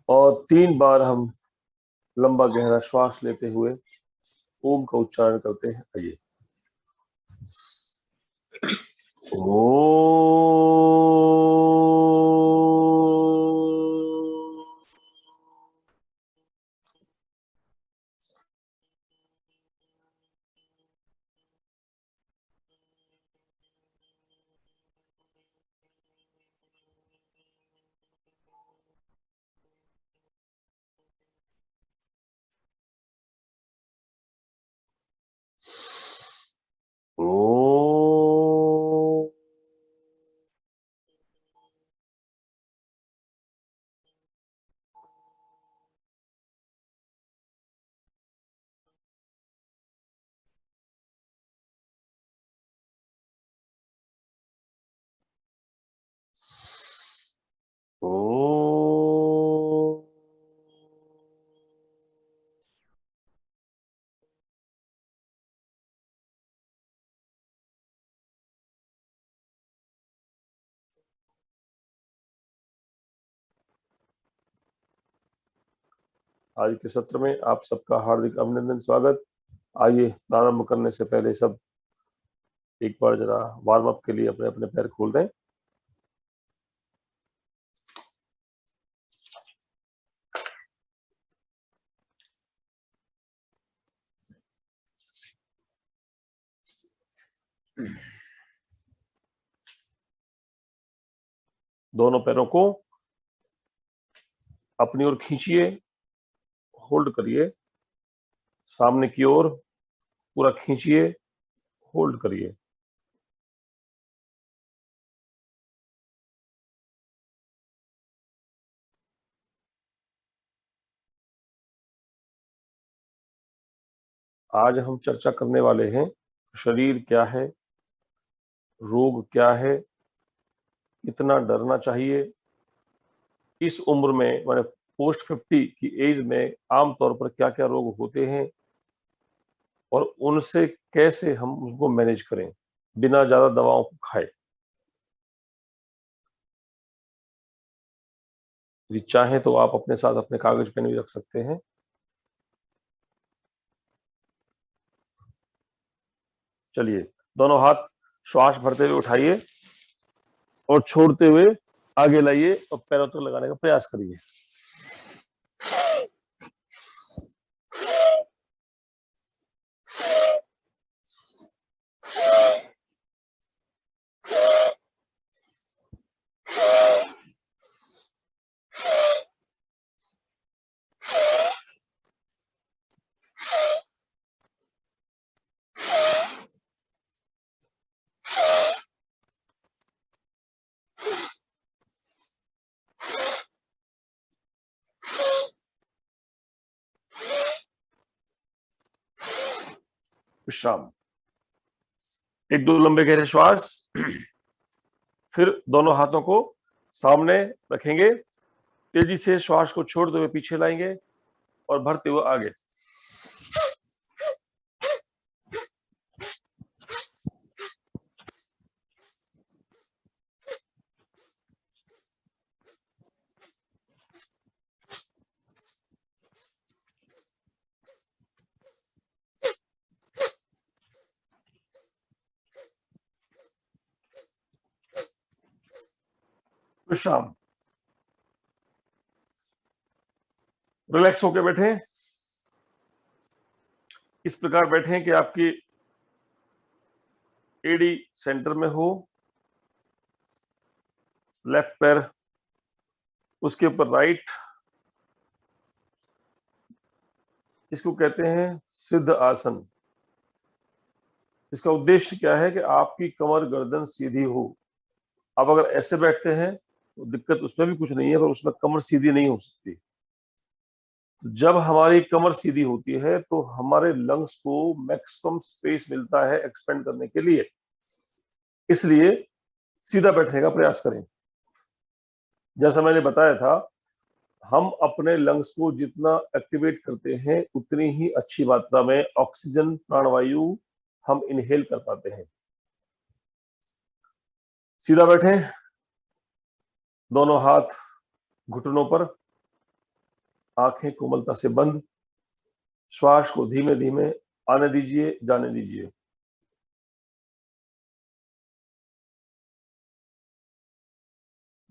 और 3 बार हम लंबा गहरा श्वास लेते हुए ओम का उच्चारण करते हैं। आइए। आज के सत्र में आप सबका हार्दिक अभिनंदन, स्वागत। आइए, प्रारंभ करने से पहले सब एक बार जरा वार्म अप के लिए अपने अपने पैर खोल दें। दोनों पैरों को अपनी ओर खींचिए, होल्ड करिए, सामने की ओर पूरा खींचिए, होल्ड करिए। आज हम चर्चा करने वाले हैं शरीर क्या है, रोग क्या है, कितना डरना चाहिए। इस उम्र में माने पोस्ट 50 की एज में आमतौर पर क्या क्या रोग होते हैं और उनसे कैसे हम उसको मैनेज करें बिना ज्यादा दवाओं को खाए। यदि चाहें तो आप अपने साथ अपने कागज पेन भी रख सकते हैं। चलिए, दोनों हाथ श्वास भरते हुए उठाइए और छोड़ते हुए आगे लाइए और पैरों तक लगाने का प्रयास करिए। विश्राम। एक दो लंबे गहरे श्वास, फिर दोनों हाथों को सामने रखेंगे, तेजी से श्वास को छोड़ते हुए पीछे लाएंगे और भरते हुए आगे। विश्राम। रिलैक्स होकर बैठें। इस प्रकार बैठें कि आपकी एडी सेंटर में हो, लेफ्ट पैर उसके ऊपर राइट। इसको कहते हैं सिद्ध आसन। इसका उद्देश्य क्या है कि आपकी कमर गर्दन सीधी हो। आप अगर ऐसे बैठते हैं तो दिक्कत उसमें भी कुछ नहीं है, पर उसमें कमर सीधी नहीं हो सकती। जब हमारी कमर सीधी होती है तो हमारे लंग्स को मैक्सिमम स्पेस मिलता है एक्सपेंड करने के लिए। इसलिए सीधा बैठने का प्रयास करें। जैसा मैंने बताया था, हम अपने लंग्स को जितना एक्टिवेट करते हैं उतनी ही अच्छी मात्रा में ऑक्सीजन प्राणवायु हम इनहेल कर पाते हैं। सीधा बैठें, दोनों हाथ घुटनों पर, आंखें कोमलता से बंद, श्वास को धीमे धीमे आने दीजिए, जाने दीजिए।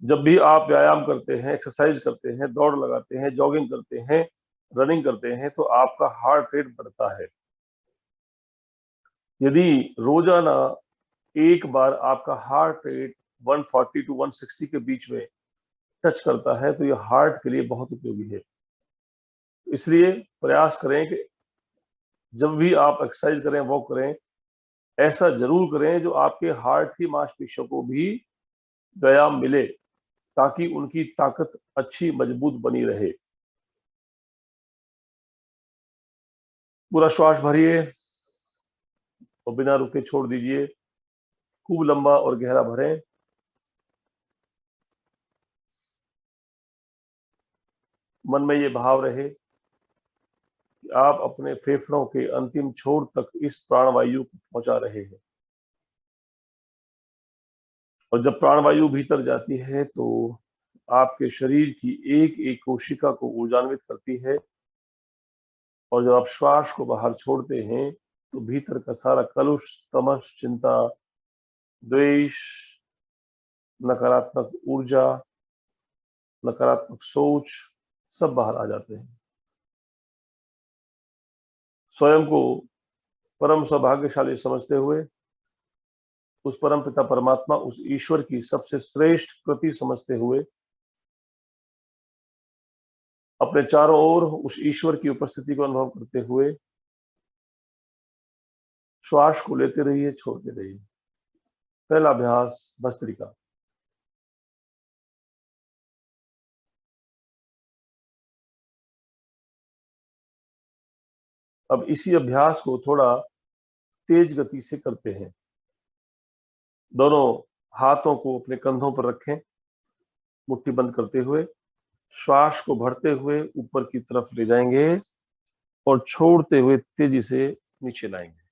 जब भी आप व्यायाम करते हैं, एक्सरसाइज करते हैं, दौड़ लगाते हैं, जॉगिंग करते हैं, रनिंग करते हैं, तो आपका हार्ट रेट बढ़ता है। यदि रोजाना एक बार आपका हार्ट रेट 140 टू 160 के बीच में टच करता है, तो यह हार्ट के लिए बहुत उपयोगी है। इसलिए प्रयास करें कि जब भी आप एक्सरसाइज करें, वॉक करें, ऐसा जरूर करें जो आपके हार्ट की मांसपेशियों को भी व्यायाम मिले, ताकि उनकी ताकत अच्छी मजबूत बनी रहे। पूरा श्वास भरिए और बिना रुके छोड़ दीजिए। खूब लंबा और गहरा भरें। मन में ये भाव रहे कि आप अपने फेफड़ों के अंतिम छोर तक इस प्राणवायु को पहुंचा रहे हैं। और जब प्राणवायु भीतर जाती है तो आपके शरीर की एक एक कोशिका को ऊर्जान्वित करती है, और जब आप श्वास को बाहर छोड़ते हैं तो भीतर का सारा कलुष, तमस, चिंता, द्वेष, नकारात्मक ऊर्जा, नकारात्मक सोच सब बाहर आ जाते हैं। स्वयं को परम सौभाग्यशाली समझते हुए, उस परम पिता परमात्मा, उस ईश्वर की सबसे श्रेष्ठ कृति समझते हुए, अपने चारों ओर उस ईश्वर की उपस्थिति को अनुभव करते हुए श्वास को लेते रहिए, छोड़ते रहिए। पहला अभ्यास भस्त्रिका। अब इसी अभ्यास को थोड़ा तेज गति से करते हैं। दोनों हाथों को अपने कंधों पर रखें, मुट्ठी बंद करते हुए श्वास को भरते हुए ऊपर की तरफ ले जाएंगे और छोड़ते हुए तेजी से नीचे लाएंगे।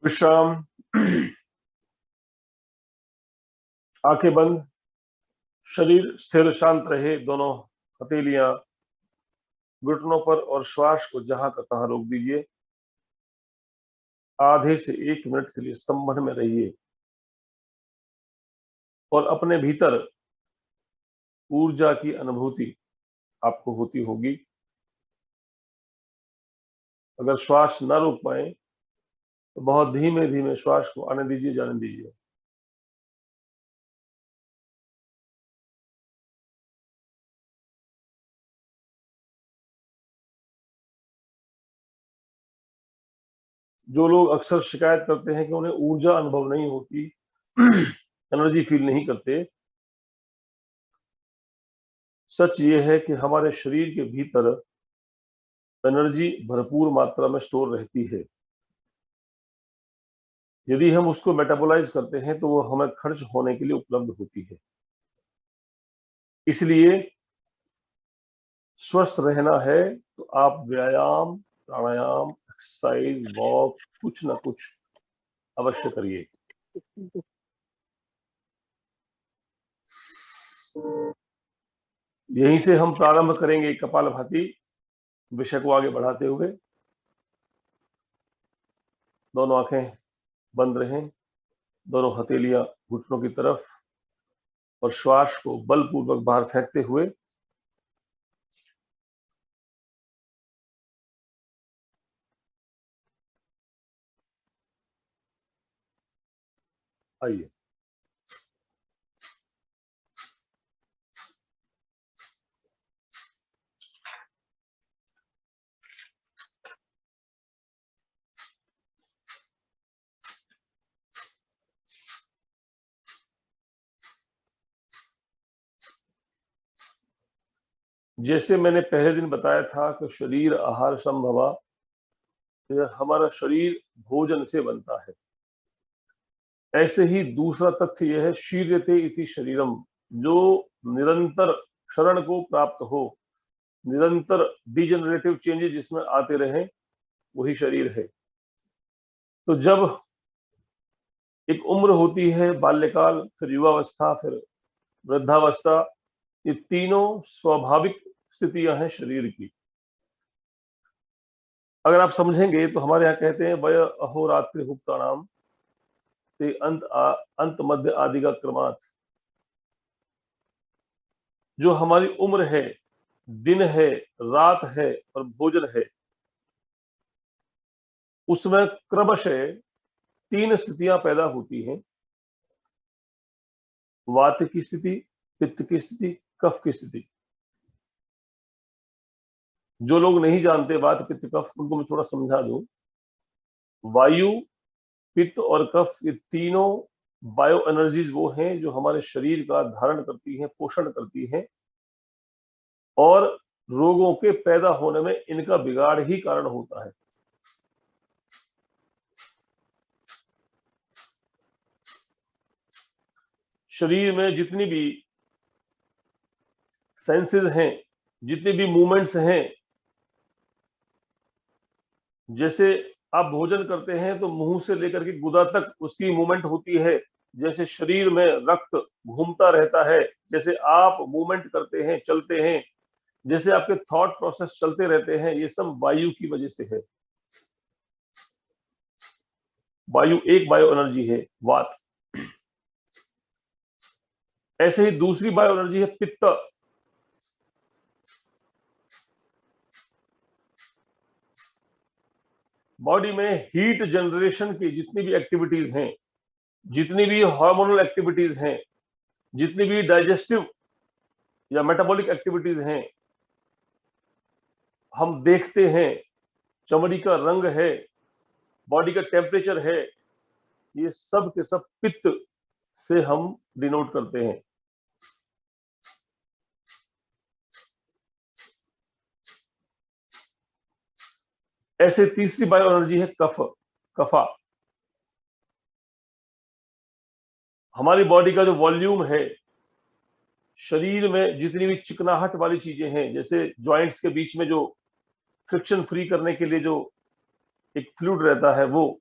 विश्राम। आंखें बंद, शरीर स्थिर शांत रहे। दोनों हथेलियां घुटनों पर और श्वास को जहां का तहां रोक दीजिए। आधे से 1 मिनट के लिए स्तंभन में रहिए और अपने भीतर ऊर्जा की अनुभूति आपको होती होगी। अगर श्वास न रोक पाए तो बहुत धीमे धीमे श्वास को आने दीजिए, जाने दीजिए। जो लोग अक्सर शिकायत करते हैं कि उन्हें ऊर्जा अनुभव नहीं होती, एनर्जी फील नहीं करते, सच ये है कि हमारे शरीर के भीतर एनर्जी भरपूर मात्रा में स्टोर रहती है। यदि हम उसको मेटाबोलाइज करते हैं तो वो हमें खर्च होने के लिए उपलब्ध होती है। इसलिए स्वस्थ रहना है तो आप व्यायाम, प्राणायाम, एक्सरसाइज, वॉक, कुछ ना कुछ अवश्य करिए। यहीं से हम प्रारंभ करेंगे कपालभाति विषय को आगे बढ़ाते हुए। दोनों आंखें बंद रहें, दोनों हथेलियां घुटनों की तरफ, और श्वास को बलपूर्वक बाहर फेंकते हुए आइए। जैसे मैंने पहले दिन बताया था कि शरीर आहार संभवा, हमारा शरीर भोजन से बनता है, ऐसे ही दूसरा तथ्य यह है शीर्यते इति शरीरम, जो निरंतर क्षरण को प्राप्त हो, निरंतर डिजेनरेटिव चेंजेस जिसमें आते रहे, वही शरीर है। तो जब एक उम्र होती है, बाल्यकाल, फिर युवावस्था, फिर वृद्धावस्था, ये तीनों स्वाभाविक स्थितियां हैं शरीर की। अगर आप समझेंगे तो हमारे यहाँ कहते हैं वय अहोरात्रि भुक्तानाम ते अंत मध्य आदि का क्रमात्। जो हमारी उम्र है, दिन है, रात है और भोजन है, उसमें क्रमशः तीन स्थितियां पैदा होती हैं। वात की स्थिति, पित्त की स्थिति, कफ की स्थिति। जो लोग नहीं जानते वात पित्त कफ, उनको मैं थोड़ा समझा दूं। वायु, पित्त और कफ, ये तीनों बायो एनर्जीज वो हैं जो हमारे शरीर का धारण करती हैं, पोषण करती हैं, और रोगों के पैदा होने में इनका बिगाड़ ही कारण होता है। शरीर में जितनी भी सेंसेस हैं, जितने भी मूवमेंट्स हैं, जैसे आप भोजन करते हैं तो मुंह से लेकर के गुदा तक उसकी मूवमेंट होती है, जैसे शरीर में रक्त घूमता रहता है, जैसे आप मूवमेंट करते हैं, चलते हैं, जैसे आपके थॉट प्रोसेस चलते रहते हैं, ये सब वायु की वजह से है। वायु एक बायो एनर्जी है, वात। ऐसे ही दूसरी बायो एनर्जी है पित्त। बॉडी में हीट जनरेशन की जितनी भी एक्टिविटीज हैं, जितनी भी हार्मोनल एक्टिविटीज हैं, जितनी भी डाइजेस्टिव या मेटाबॉलिक एक्टिविटीज हैं, हम देखते हैं, चमड़ी का रंग है, बॉडी का टेम्परेचर है, ये सब के सब पित्त से हम डिनोट करते हैं। ऐसे तीसरी बायो एनर्जी है कफ, कफा। हमारी बॉडी का जो वॉल्यूम है, शरीर में जितनी भी चिकनाहट वाली चीजें हैं, जैसे जॉइंट्स के बीच में जो फ्रिक्शन फ्री करने के लिए जो एक फ्लूइड रहता है, वो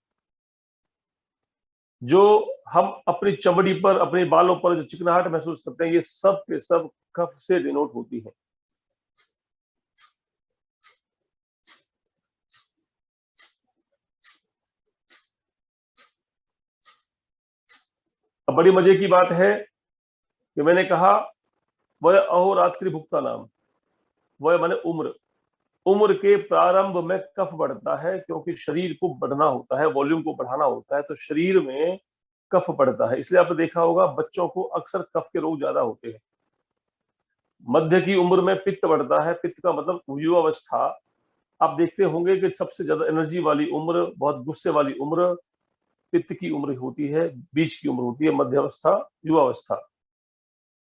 जो हम अपनी चमड़ी पर, अपने बालों पर जो चिकनाहट महसूस करते हैं, ये सब के सब कफ से डिनोट होती है। अब बड़ी मजे की बात है कि मैंने कहा वह अहोरात्रि भुक्ता नाम, वह माने उम्र। उम्र के प्रारंभ में कफ बढ़ता है, क्योंकि शरीर को बढ़ना होता है, वॉल्यूम को बढ़ाना होता है, तो शरीर में कफ बढ़ता है। इसलिए आपने देखा होगा बच्चों को अक्सर कफ के रोग ज्यादा होते हैं। मध्य की उम्र में पित्त बढ़ता है, पित्त का मतलब युवावस्था। आप देखते होंगे कि सबसे ज्यादा एनर्जी वाली उम्र, बहुत गुस्से वाली उम्र पित्त की उम्र होती है, बीच की उम्र होती है मध्यावस्था, युवावस्था।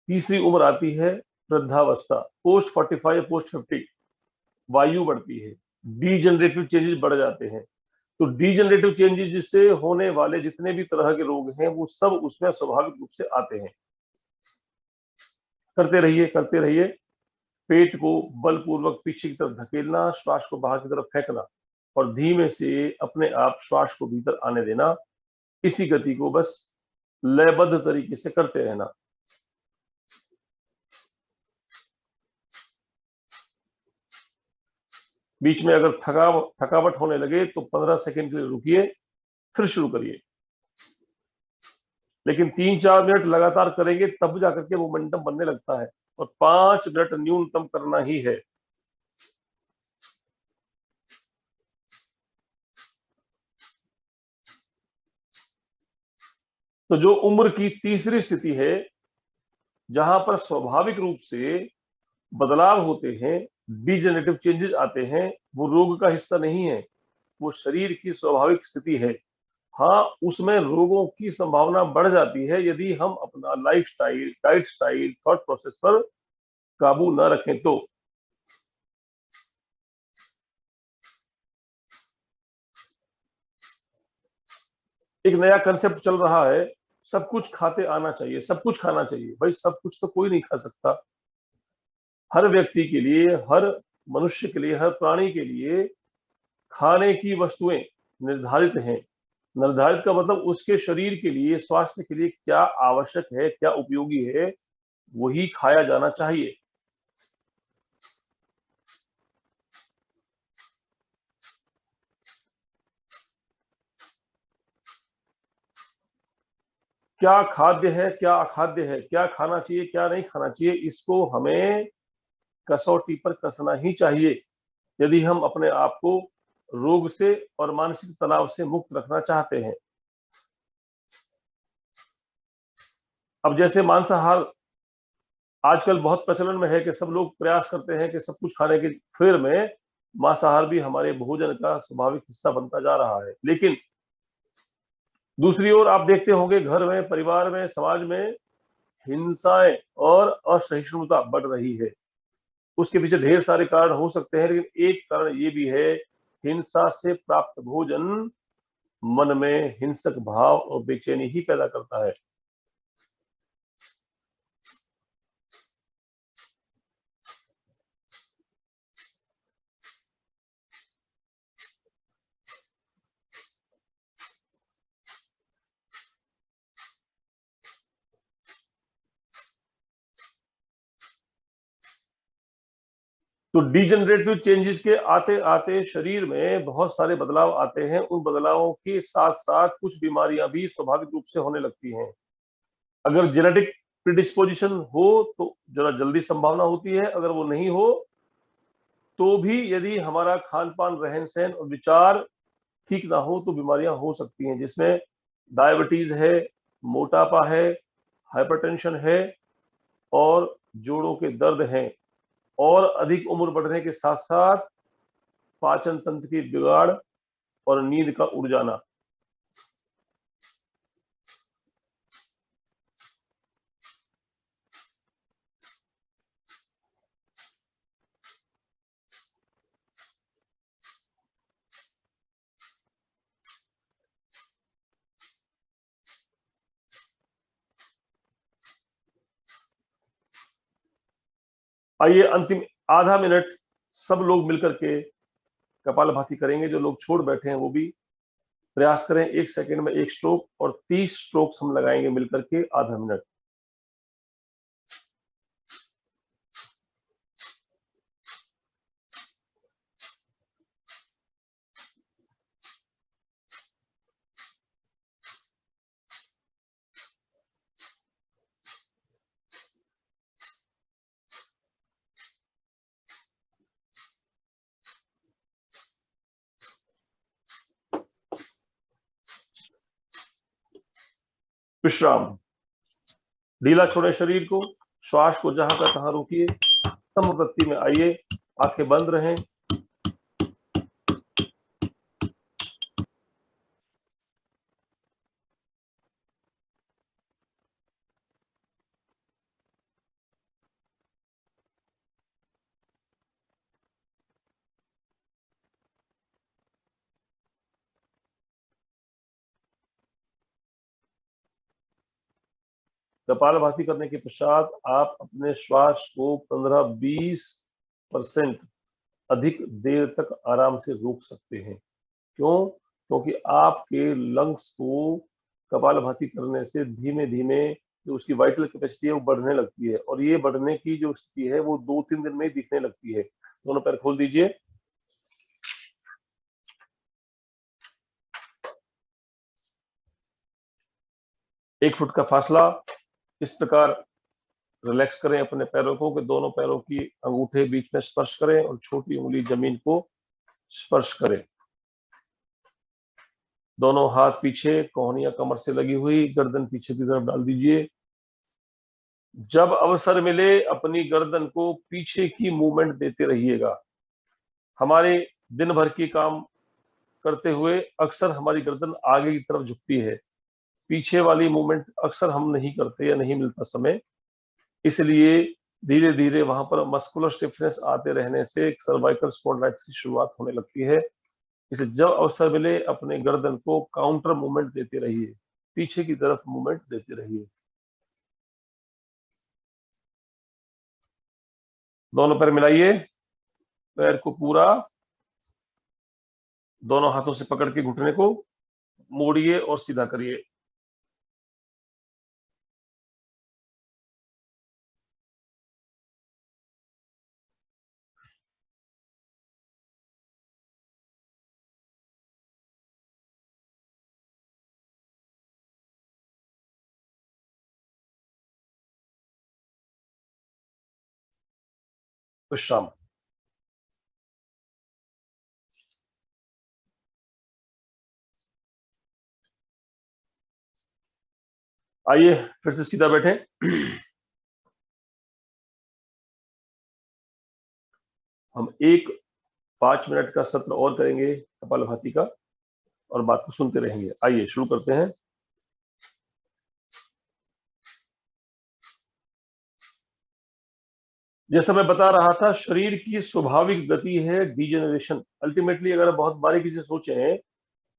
तीसरी उम्र आती है वृद्धावस्था, पोस्ट 45, पोस्ट 50, वायु बढ़ती है, डीजनरेटिव चेंजेस बढ़ जाते हैं। तो डीजनरेटिव चेंजेस जिससे होने वाले जितने भी तरह के रोग हैं, वो सब उसमें स्वाभाविक रूप से आते हैं। करते रहिए, करते रहिए। पेट को बलपूर्वक पीछे की तरफ धकेलना, श्वास को बाहर की तरफ फेंकना, और धीमे से अपने आप श्वास को भीतर आने देना। इसी गति को बस लयबद्ध तरीके से करते रहना। बीच में अगर थकावट होने लगे तो 15 सेकंड के लिए रुकिए, फिर शुरू करिए। लेकिन 3-4 मिनट लगातार करेंगे तब जाकर के मोमेंटम बनने लगता है, और 5 मिनट न्यूनतम करना ही है। तो जो उम्र की तीसरी स्थिति है, जहां पर स्वाभाविक रूप से बदलाव होते हैं, डिजेनरेटिव चेंजेस आते हैं, वो रोग का हिस्सा नहीं है, वो शरीर की स्वाभाविक स्थिति है। हाँ, उसमें रोगों की संभावना बढ़ जाती है यदि हम अपना lifestyle, diet style, thought process पर काबू न रखें तो। एक नया कंसेप्ट चल रहा है, सब कुछ खाते आना चाहिए, सब कुछ खाना चाहिए। भाई सब कुछ तो कोई नहीं खा सकता। हर व्यक्ति के लिए, हर मनुष्य के लिए, हर प्राणी के लिए खाने की वस्तुएं निर्धारित हैं। निर्धारित का मतलब उसके शरीर के लिए, स्वास्थ्य के लिए क्या आवश्यक है, क्या उपयोगी है, वही खाया जाना चाहिए। क्या खाद्य है, क्या अखाद्य है, क्या खाना चाहिए, क्या नहीं खाना चाहिए, इसको हमें कसौटी पर कसना ही चाहिए यदि हम अपने आप को रोग से और मानसिक तनाव से मुक्त रखना चाहते हैं। अब जैसे मांसाहार आजकल बहुत प्रचलन में है कि सब लोग प्रयास करते हैं कि सब कुछ खाने के फेर में मांसाहार भी हमारे भोजन का स्वाभाविक हिस्सा बनता जा रहा है। लेकिन दूसरी ओर आप देखते होंगे घर में, परिवार में, समाज में हिंसाएं और असहिष्णुता बढ़ रही है। उसके पीछे ढेर सारे कारण हो सकते हैं, लेकिन एक कारण ये भी है, हिंसा से प्राप्त भोजन मन में हिंसक भाव और बेचैनी ही पैदा करता है। तो डिजेनरेटिव चेंजेस के आते आते शरीर में बहुत सारे बदलाव आते हैं। उन बदलावों के साथ साथ कुछ बीमारियां भी स्वाभाविक रूप से होने लगती हैं। अगर जेनेटिक प्रिडिस्पोजिशन हो तो जरा जल्दी संभावना होती है, अगर वो नहीं हो तो भी यदि हमारा खान पान, रहन सहन और विचार ठीक ना हो तो बीमारियां हो सकती हैं, जिसमें डायबिटीज है, मोटापा है, हाइपरटेंशन है और जोड़ों के दर्द हैं। और अधिक उम्र बढ़ने के साथ साथ पाचन तंत्र की बिगाड़ और नींद का उड़ जाना। आइए अंतिम आधा मिनट सब लोग मिलकर के कपालभाति करेंगे। जो लोग छोड़ बैठे हैं वो भी प्रयास करें। 1 सेकंड में 1 स्ट्रोक और 30 स्ट्रोक्स हम लगाएंगे मिलकर के आधा मिनट। विश्राम, ढीला छोड़े शरीर को, श्वास को जहां का तहां रोकिए, समप्रति में आइए, आंखें बंद रहें। कपालभाति करने के पश्चात आप अपने श्वास को 15-20% अधिक देर तक आराम से रोक सकते हैं। क्यों? क्योंकि आपके लंग्स को कपालभाति करने से धीमे धीमे जो उसकी वाइटल कैपेसिटी है वो बढ़ने लगती है, और ये बढ़ने की जो स्थिति है वो 2-3 दिन में ही दिखने लगती है। दोनों पैर खोल दीजिए। एक फुट का फासला। इस प्रकार रिलैक्स करें अपने पैरों को कि दोनों पैरों की अंगूठे बीच में स्पर्श करें और छोटी उंगली जमीन को स्पर्श करें। दोनों हाथ पीछे, कोहनियां कमर से लगी हुई, गर्दन पीछे की तरफ डाल दीजिए। जब अवसर मिले अपनी गर्दन को पीछे की मूवमेंट देते रहिएगा। हमारे दिन भर की काम करते हुए अक्सर हमारी गर्दन आगे की तरफ झुकती है, पीछे वाली मूवमेंट अक्सर हम नहीं करते या नहीं मिलता समय। इसलिए धीरे धीरे वहां पर मस्कुलर स्टिफनेस आते रहने से सर्वाइकल स्पॉन्डिलाइटिस की शुरुआत होने लगती है। इसे जब अवसर मिले अपने गर्दन को काउंटर मूवमेंट देते रहिए, पीछे की तरफ मूवमेंट देते रहिए। दोनों पैर मिलाइए, पैर को पूरा दोनों हाथों से पकड़ के घुटने को मोड़िए और सीधा करिए। विश्राम। आइए फिर से सीधा बैठे। हम 5 मिनट का सत्र और करेंगे कपालभाति का और बात को सुनते रहेंगे। आइए शुरू करते हैं। जैसा मैं बता रहा था, शरीर की स्वाभाविक गति है डीजेनरेशन। अल्टीमेटली अगर बहुत बारीकी से सोचें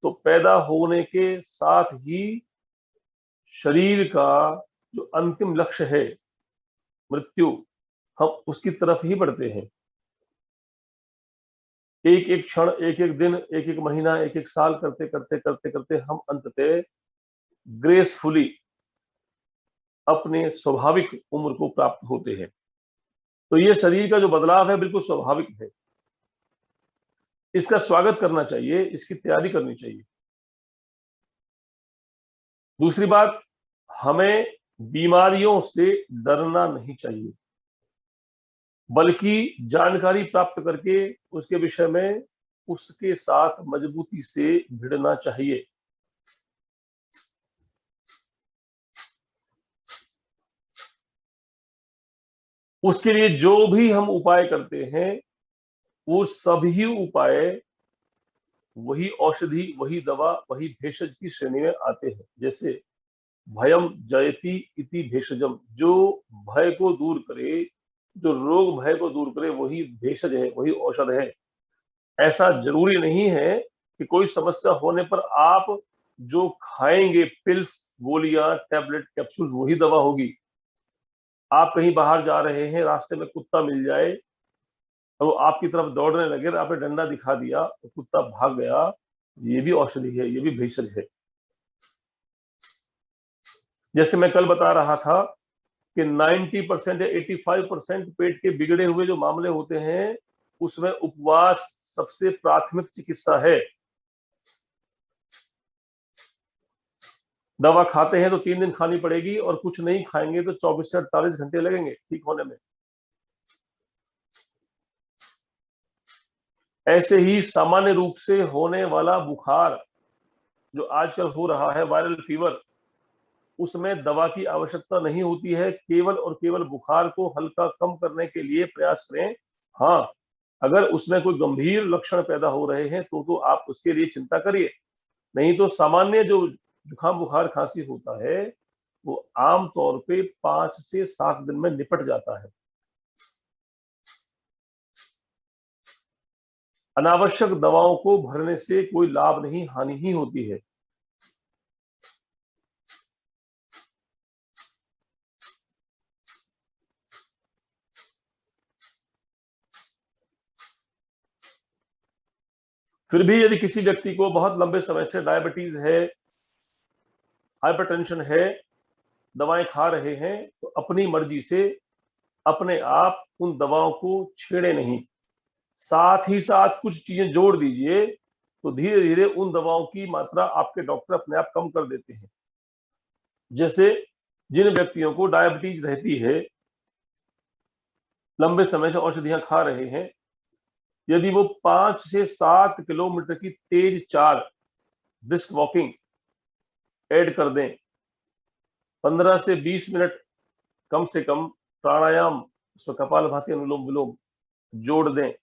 तो पैदा होने के साथ ही शरीर का जो अंतिम लक्ष्य है मृत्यु, हम उसकी तरफ ही बढ़ते हैं। एक एक क्षण, एक एक दिन, एक एक महीना, एक एक साल करते करते करते करते हम अंततः ग्रेसफुली अपने स्वाभाविक उम्र को प्राप्त होते हैं। तो ये शरीर का जो बदलाव है बिल्कुल स्वाभाविक है, इसका स्वागत करना चाहिए, इसकी तैयारी करनी चाहिए। दूसरी बात, हमें बीमारियों से डरना नहीं चाहिए, बल्कि जानकारी प्राप्त करके उसके विषय में उसके साथ मजबूती से भिड़ना चाहिए। उसके लिए जो भी हम उपाय करते हैं वो सभी उपाय वही औषधि, वही दवा, वही भेषज की श्रेणी में आते हैं। जैसे भयम जयति इति भेषजम, जो भय को दूर करे, जो रोग भय को दूर करे, वही भेषज है, वही औषध है। ऐसा जरूरी नहीं है कि कोई समस्या होने पर आप जो खाएंगे पिल्स, गोलियां, टैबलेट, कैप्सूल, वही दवा होगी। आप कहीं बाहर जा रहे हैं, रास्ते में कुत्ता मिल जाए और वो आपकी तरफ दौड़ने लगे, आपने डंडा दिखा दिया तो कुत्ता भाग गया, ये भी औषधि है, ये भी भेषज है। जैसे मैं कल बता रहा था कि 90% या 85% पेट के बिगड़े हुए जो मामले होते हैं उसमें उपवास सबसे प्राथमिक चिकित्सा है। दवा खाते हैं तो 3 दिन खानी पड़ेगी और कुछ नहीं खाएंगे तो 24 से 48 घंटे लगेंगे ठीक होने में। ऐसे ही सामान्य रूप से होने वाला बुखार जो आजकल हो रहा है, वायरल फीवर, उसमें दवा की आवश्यकता नहीं होती है। केवल और केवल बुखार को हल्का कम करने के लिए प्रयास करें। हाँ, अगर उसमें कोई गंभीर लक्षण पैदा हो रहे हैं तो आप उसके लिए चिंता करिए। नहीं तो सामान्य जो जुकाम, बुखार, खांसी होता है वो आमतौर पे 5 से 7 दिन में निपट जाता है। अनावश्यक दवाओं को भरने से कोई लाभ नहीं, हानि ही होती है। फिर भी यदि किसी व्यक्ति को बहुत लंबे समय से डायबिटीज है, हाइपरटेंशन है, दवाएं खा रहे हैं, तो अपनी मर्जी से अपने आप उन दवाओं को छेड़े नहीं, साथ ही साथ कुछ चीजें जोड़ दीजिए, तो धीरे धीरे उन दवाओं की मात्रा आपके डॉक्टर अपने आप कम कर देते हैं। जैसे जिन व्यक्तियों को डायबिटीज रहती है, लंबे समय से औषधियां खा रहे हैं, यदि वो 5 से 7 किलोमीटर की तेज चाल, ब्रिस्क वॉकिंग ऐड कर दें, 15 से 20 मिनट कम से कम प्राणायाम, उसमें कपालभाति, अनुलोम विलोम जोड़ दें,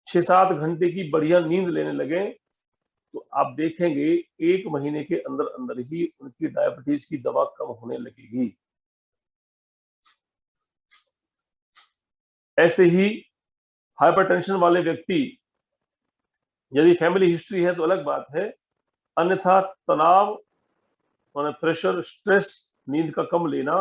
6-7 घंटे की बढ़िया नींद लेने लगे, तो आप देखेंगे 1 महीने के अंदर अंदर ही उनकी डायबिटीज की दवा कम होने लगेगी। ऐसे ही हाइपरटेंशन वाले व्यक्ति यदि फैमिली हिस्ट्री है तो अलग बात है, अन्यथा तनाव, प्रेशर, स्ट्रेस, नींद का कम लेना,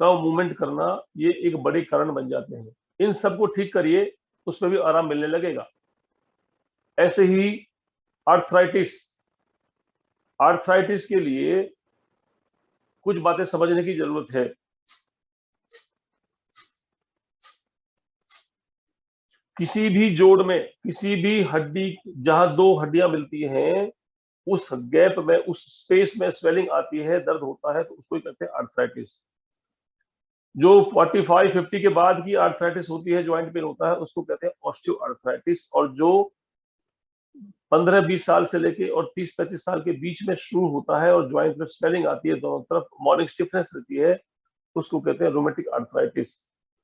कम मूवमेंट करना, ये एक बड़े कारण बन जाते हैं। इन सबको ठीक करिए, उसमें भी आराम मिलने लगेगा। ऐसे ही आर्थराइटिस, आर्थराइटिस के लिए कुछ बातें समझने की जरूरत है। किसी भी जोड़ में, किसी भी हड्डी, जहां दो हड्डियां मिलती हैं, उस गैप में, उस स्पेस में स्वेलिंग आती है, दर्द होता है, तो उसको ही कहते हैं आर्थराइटिस। जो 45-50 के बाद की आर्थराइटिस होती है, ज्वाइंट पेन होता है, उसको कहते हैं ऑस्टियो आर्थराइटिस। और जो 15-20 साल से लेके और 30-35 साल के बीच में शुरू होता है और ज्वाइंट में स्वेलिंग आती है, दोनों तरफ मॉर्निंग स्टिफनेस रहती है, उसको कहते हैं रोमेटिक आर्थराइटिस।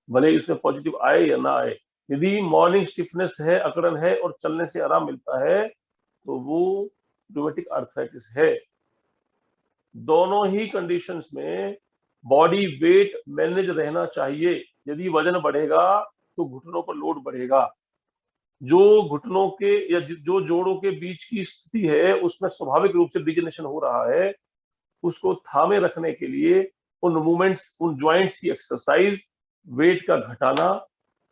भले इसमें पॉजिटिव आए या ना आए, यदि मॉर्निंग स्टिफनेस है, अकड़न है और चलने से आराम मिलता है, तो वो रोमेटिक आर्थराइटिस है। दोनों ही कंडीशंस में बॉडी वेट मैनेज रहना चाहिए। यदि वजन बढ़ेगा तो घुटनों पर लोड बढ़ेगा। जो घुटनों के या जो जोड़ों के बीच की स्थिति है, उसमें स्वाभाविक रूप से डिजनरेशन हो रहा है, उसको थामे रखने के लिए उन मूवमेंट्स, उन ज्वाइंट्स की एक्सरसाइज, वेट का घटाना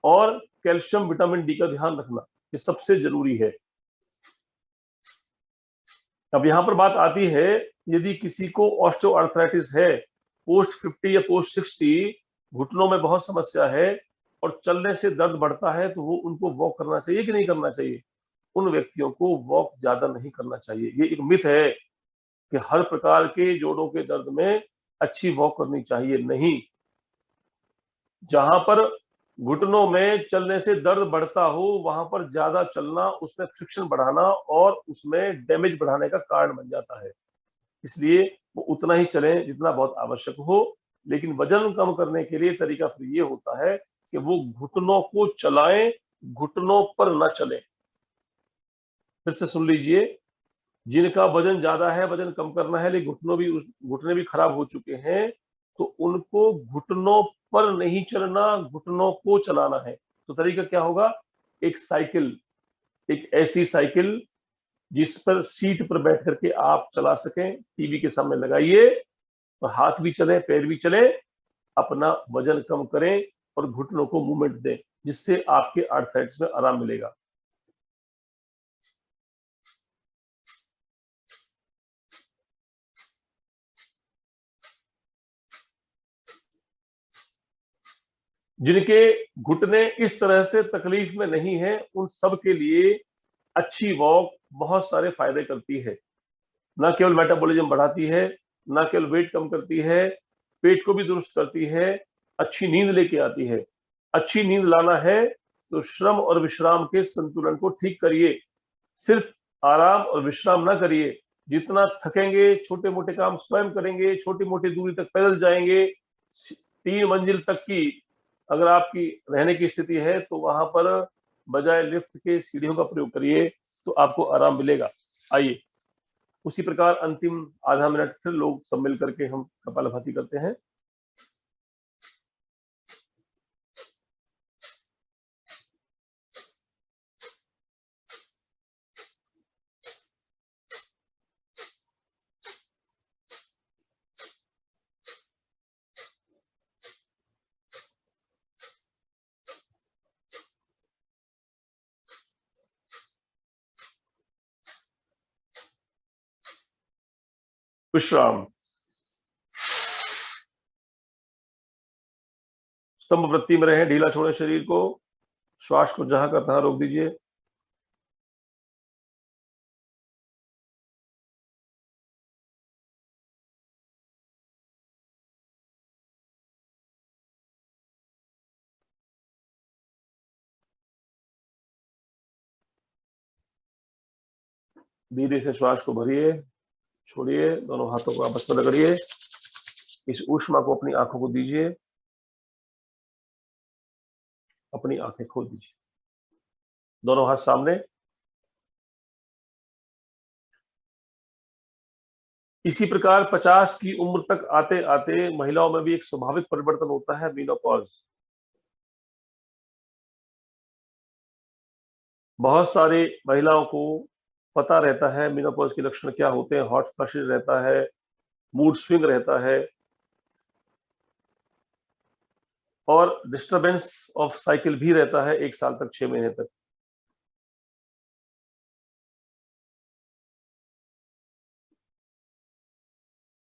और कैल्शियम विटामिन डी का ध्यान रखना, ये सबसे जरूरी है। अब यहां पर बात आती है, यदि किसी को ऑस्टियोआर्थराइटिस है, पोस्ट 50 या पोस्ट 60, घुटनों में बहुत समस्या है और चलने से दर्द बढ़ता है, तो वो उनको वॉक करना चाहिए कि नहीं करना चाहिए? उन व्यक्तियों को वॉक ज्यादा नहीं करना चाहिए। ये एक मिथ है कि हर प्रकार के जोड़ों के दर्द में अच्छी वॉक करनी चाहिए, नहीं। जहां पर घुटनों में चलने से दर्द बढ़ता हो, वहां पर ज्यादा चलना उसमें फ्रिक्शन बढ़ाना और उसमें डैमेज बढ़ाने का कारण बन जाता है। इसलिए वो उतना ही चलें जितना बहुत आवश्यक हो। लेकिन वजन कम करने के लिए तरीका फिर ये होता है कि वो घुटनों को चलाएं, घुटनों पर न चले। फिर से सुन लीजिए, जिनका वजन ज्यादा है, वजन कम करना है, लेकिन घुटने भी खराब हो चुके हैं, तो उनको घुटनों पर नहीं चलना, घुटनों को चलाना है। तो तरीका क्या होगा? एक साइकिल, एक ऐसी साइकिल जिस पर सीट पर बैठ करके आप चला सकें, टीवी के सामने लगाइए, तो हाथ भी चले, पैर भी चले, अपना वजन कम करें और घुटनों को मूवमेंट दें, जिससे आपके आर्थराइटिस में आराम मिलेगा। जिनके घुटने इस तरह से तकलीफ में नहीं है, उन सब के लिए अच्छी वॉक बहुत सारे फायदे करती है। न केवल मेटाबॉलिज्म बढ़ाती है, न केवल वेट कम करती है, पेट को भी दुरुस्त करती है, अच्छी नींद लेके आती है। अच्छी नींद लाना है तो श्रम और विश्राम के संतुलन को ठीक करिए। सिर्फ आराम और विश्राम ना करिए। जितना थकेंगे, छोटे मोटे काम स्वयं करेंगे, छोटी मोटी दूरी तक पैदल जाएंगे, 3 मंजिल तक की अगर आपकी रहने की स्थिति है, तो वहां पर बजाय लिफ्ट के सीढ़ियों का प्रयोग करिए, तो आपको आराम मिलेगा। आइए उसी प्रकार अंतिम आधा मिनट फिर लोग सब मिल करके हम कपालभाति करते हैं। विश्राम, स्तंभ वृत्ति में रहें, ढीला छोड़ें शरीर को, श्वास को जहां का तहां रोक दीजिए। धीरे से श्वास को भरिए, छोड़िए, दोनों हाथों को आपस में रगड़िए, इस ऊष्मा को अपनी आंखों को दीजिए, अपनी आंखें खोल दीजिए, दोनों हाथ सामने। इसी प्रकार 50 की उम्र तक आते आते महिलाओं में भी एक स्वाभाविक परिवर्तन होता है, मेनोपॉज। बहुत सारे महिलाओं को पता रहता है मेनोपॉज के लक्षण क्या होते हैं। हॉट फ्लशेस रहता है, मूड स्विंग रहता है और डिस्टरबेंस ऑफ साइकिल भी रहता है 1 साल तक, 6 महीने तक।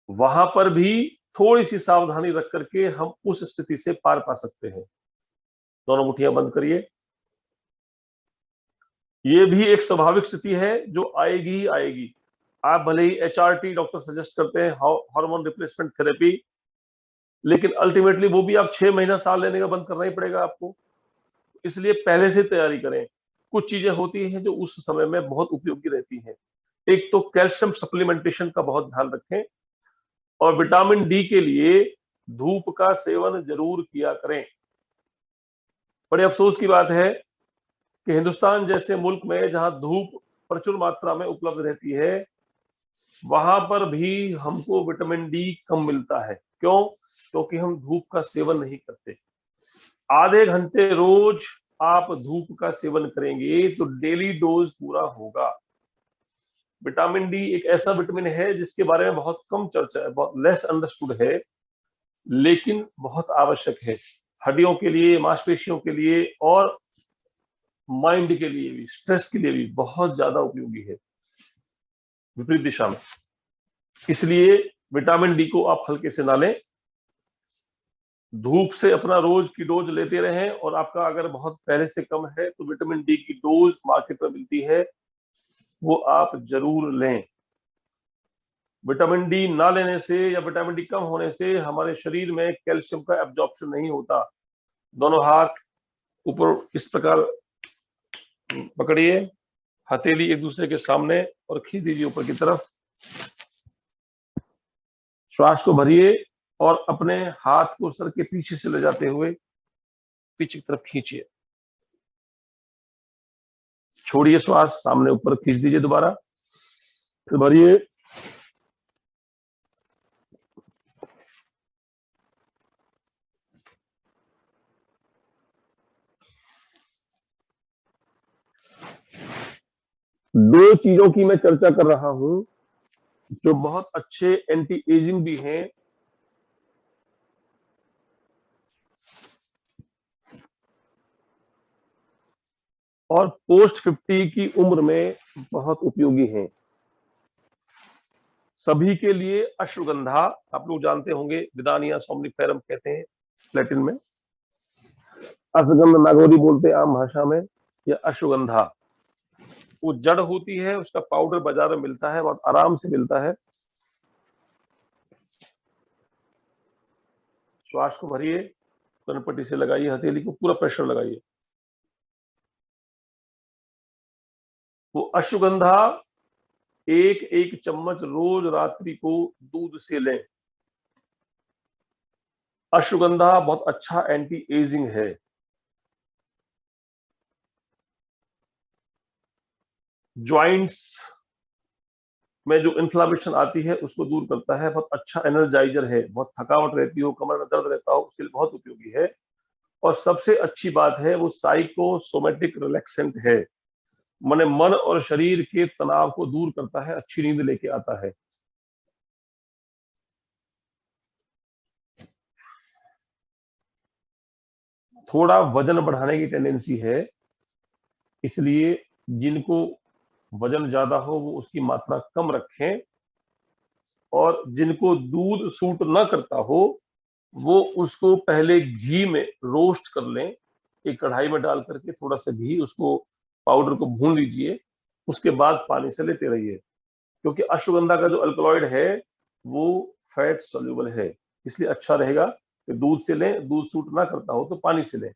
वहां पर भी थोड़ी सी सावधानी रख करके हम उस स्थिति से पार पा सकते हैं। दोनों मुट्ठियां बंद करिए। ये भी एक स्वाभाविक स्थिति है जो आएगी ही आएगी। आप भले ही HRT डॉक्टर सजेस्ट करते हैं, हार्मोन रिप्लेसमेंट थेरेपी, लेकिन अल्टीमेटली वो भी आप 6 महीना साल लेने का बंद करना ही पड़ेगा आपको। इसलिए पहले से तैयारी करें। कुछ चीजें होती हैं जो उस समय में बहुत उपयोगी रहती हैं। एक तो कैल्शियम सप्लीमेंटेशन का बहुत ध्यान रखें और विटामिन डी के लिए धूप का सेवन जरूर किया करें। बड़े अफसोस की बात है कि हिंदुस्तान जैसे मुल्क में जहां धूप प्रचुर मात्रा में उपलब्ध रहती है, वहां पर भी हमको विटामिन डी कम मिलता है। क्यों? क्योंकि हम धूप का सेवन नहीं करते। आधे घंटे रोज आप धूप का सेवन करेंगे तो डेली डोज पूरा होगा। विटामिन डी एक ऐसा विटामिन है जिसके बारे में बहुत कम चर्चा है, बहुत लेस अंडरस्टूड है, लेकिन बहुत आवश्यक है हड्डियों के लिए, मांसपेशियों के लिए और माइंड के लिए भी, स्ट्रेस के लिए भी बहुत ज्यादा उपयोगी है विपरीत दिशा में। इसलिए विटामिन डी को आप हल्के से ना लें, धूप से अपना रोज की डोज लेते रहें और आपका अगर बहुत पहले से कम है तो विटामिन डी की डोज मार्केट में मिलती है, वो आप जरूर लें। विटामिन डी ना लेने से या विटामिन डी कम होने से हमारे शरीर में कैल्शियम का एब्जॉर्प्शन नहीं होता। दोनों हाथ ऊपर इस प्रकार पकड़िए, हथेली एक दूसरे के सामने और खींच दीजिए ऊपर की तरफ। श्वास को भरिए और अपने हाथ को सर के पीछे से ले जाते हुए पीछे की तरफ खींचिए। छोड़िए श्वास, सामने ऊपर खींच दीजिए दोबारा, फिर भरिए। दो चीजों की मैं चर्चा कर रहा हूं जो बहुत अच्छे एंटी एजिंग भी हैं और पोस्ट 50 की उम्र में बहुत उपयोगी हैं। सभी के लिए अश्वगंधा, आप लोग जानते होंगे, विदानिया सोमनिफेरम कहते हैं लैटिन में, अश्वगंध नागौरी बोलते हैं आम भाषा में। या अश्वगंधा वो जड़ होती है, उसका पाउडर बाजार में मिलता है, बहुत आराम से मिलता है। श्वास को भरिए, कनपट्टी से लगाइए, हथेली को पूरा प्रेशर लगाइए। वो अश्वगंधा एक एक चम्मच रोज रात्रि को दूध से लें। अश्वगंधा बहुत अच्छा एंटी एजिंग है। ज्वाइंट्स में जो इन्फ्लामेशन आती है उसको दूर करता है, बहुत अच्छा एनर्जाइजर है। बहुत थकावट रहती हो, कमर में दर्द रहता हो, उसके लिए बहुत उपयोगी है। और सबसे अच्छी बात है वो साइकोसोमेटिक रिलैक्सेंट है, माने मन और शरीर के तनाव को दूर करता है, अच्छी नींद लेके आता है। थोड़ा वजन बढ़ाने की टेंडेंसी है, इसलिए जिनको वजन ज्यादा हो वो उसकी मात्रा कम रखें और जिनको दूध सूट न करता हो वो उसको पहले घी में रोस्ट कर लें। एक कढ़ाई में डाल करके थोड़ा सा घी, उसको पाउडर को भून लीजिए, उसके बाद पानी से लेते रहिए। क्योंकि अश्वगंधा का जो अल्कलॉइड है वो फैट सोल्यूबल है, इसलिए अच्छा रहेगा कि दूध से लें। दूध सूट ना करता हो तो पानी से लें।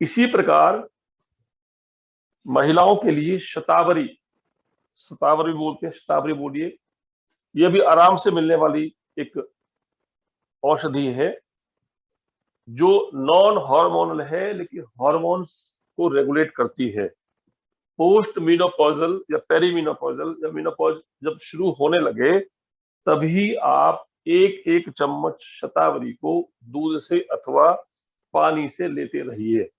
इसी प्रकार महिलाओं के लिए शतावरी, शतावरी बोलते हैं, शतावरी बोलिए, यह भी आराम से मिलने वाली एक औषधि है जो नॉन हार्मोनल है लेकिन हार्मोन्स को रेगुलेट करती है। पोस्ट मीनोपॉजल या पेरीमीनोपॉजल, जब मीनोपॉज जब शुरू होने लगे तभी आप एक एक चम्मच शतावरी को दूध से अथवा पानी से लेते रहिए।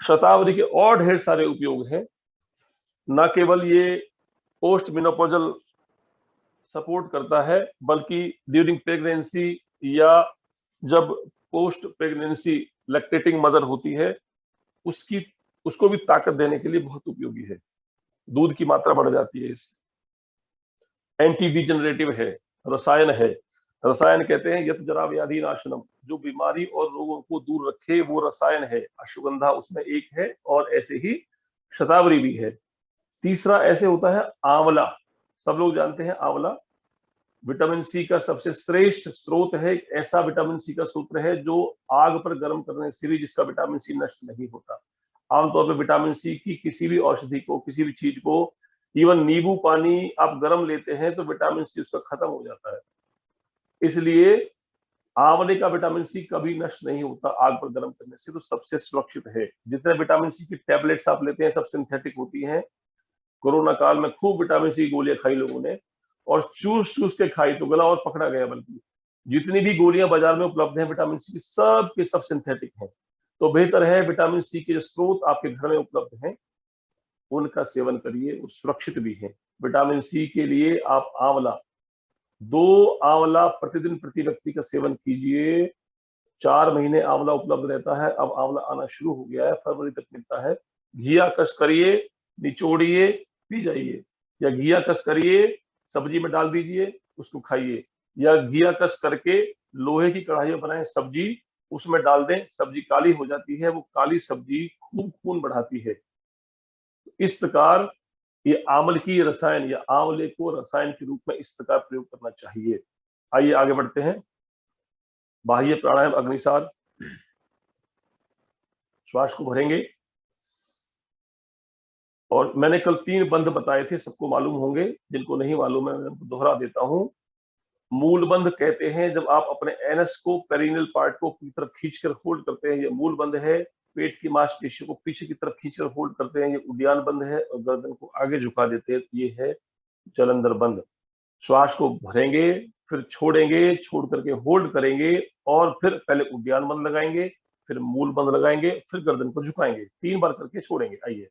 शतावरी के और ढेर सारे उपयोग हैं। न केवल ये पोस्ट मेनोपॉजल सपोर्ट करता है, बल्कि ड्यूरिंग प्रेगनेंसी या जब पोस्ट प्रेगनेंसी लैक्टेटिंग मदर होती है उसकी उसको भी ताकत देने के लिए बहुत उपयोगी है। दूध की मात्रा बढ़ जाती है इससे। एंटी डिजेनरेटिव है, रसायन है। रसायन कहते हैं यत जरा व्याधि नाशनम, जो बीमारी और रोगों को दूर रखे वो रसायन है। अश्वगंधा उसमें एक है, और ऐसे ही शतावरी भी है। तीसरा ऐसे होता है आंवला। सब लोग जानते हैं आंवला विटामिन सी का सबसे श्रेष्ठ स्रोत है। एक ऐसा विटामिन सी का सूत्र है जो आग पर गर्म करने से भी जिसका विटामिन सी नष्ट नहीं होता। आमतौर पर विटामिन सी की किसी भी औषधि को, किसी भी चीज को, इवन नींबू पानी आप गर्म लेते हैं तो विटामिन सी उसका खत्म हो जाता है। इसलिए आंवले का विटामिन सी कभी नष्ट नहीं होता आग पर गर्म करने से, तो सबसे सुरक्षित है। जितने विटामिन सी की टैबलेट्स आप लेते हैं सब सिंथेटिक होती हैं। कोरोना काल में खूब विटामिन सी की गोलियां खाई लोगों ने, और चूस चूस के खाई तो गला और पकड़ा गया। बल्कि जितनी भी गोलियां बाजार में उपलब्ध हैं विटामिन सी की, सब के सब सिंथेटिक हैं। तो बेहतर है विटामिन सी के जो स्रोत आपके घर में उपलब्ध हैं उनका सेवन करिए, वो सुरक्षित भी है। विटामिन सी के लिए आप आंवला, 2 आंवला प्रतिदिन प्रति व्यक्ति का सेवन कीजिए। 4 महीने आंवला उपलब्ध रहता है, अब आंवला आना शुरू हो गया है, फरवरी तक मिलता है। घिया कस करिए, निचोड़िए, पी जाइए। या घिया कस करिए, सब्जी में डाल दीजिए, उसको खाइए। या घिया कस करके लोहे की कढ़ाई में बनाए सब्जी, उसमें डाल दें, सब्जी काली हो जाती है। वो काली सब्जी खूब खून बढ़ाती है। इस प्रकार ये आंवले की रसायन या आंवले को रसायन के रूप में इस प्रकार प्रयोग करना चाहिए। आइए आगे बढ़ते हैं। बाह्य प्राणायाम अग्निसार। श्वास को भरेंगे, और मैंने कल 3 बंध बताए थे, सबको मालूम होंगे। जिनको नहीं मालूम है मैं उनको दोहरा देता हूं। मूल बंध कहते हैं जब आप अपने एनस को, पेरिनियल पार्ट को की तरफ खींचकर होल्ड करते हैं, ये मूल बंध है। पेट की मांसपेशियों को पीछे की तरफ खींचकर होल्ड करते हैं, ये उद्यान बंध है। और गर्दन को आगे झुका देते हैं, ये है जलंधर बंध। श्वास को भरेंगे, फिर छोड़ेंगे, छोड़ करके होल्ड करेंगे, और फिर पहले उद्यान बंध लगाएंगे, फिर मूल बंध लगाएंगे, फिर गर्दन को झुकाएंगे। 3 बार करके छोड़ेंगे। आइए।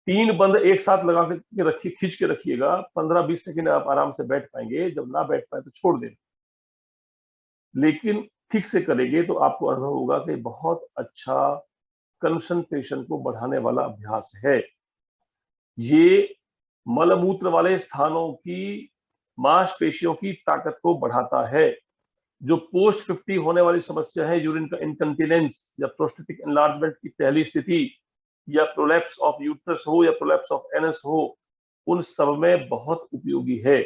तीन बंद एक साथ लगा के रखिए, खींच के रखिएगा। 15-20 सेकंड आप आराम से बैठ पाएंगे। जब ना बैठ पाए तो छोड़ दें, लेकिन ठीक से करेंगे तो आपको अनुभव होगा कि बहुत अच्छा कंसंट्रेशन को बढ़ाने वाला अभ्यास है। ये मलमूत्र वाले स्थानों की मांसपेशियों की ताकत को बढ़ाता है। जो पोस्ट 50 होने वाली समस्या है, यूरिन का इनकंटिनेंस या प्रोस्टेटिक एनलार्जमेंट की पहली स्थिति, या प्रोलैप्स ऑफ यूट्रस हो या प्रोलैप्स ऑफ एनस हो, उन सब में बहुत उपयोगी है।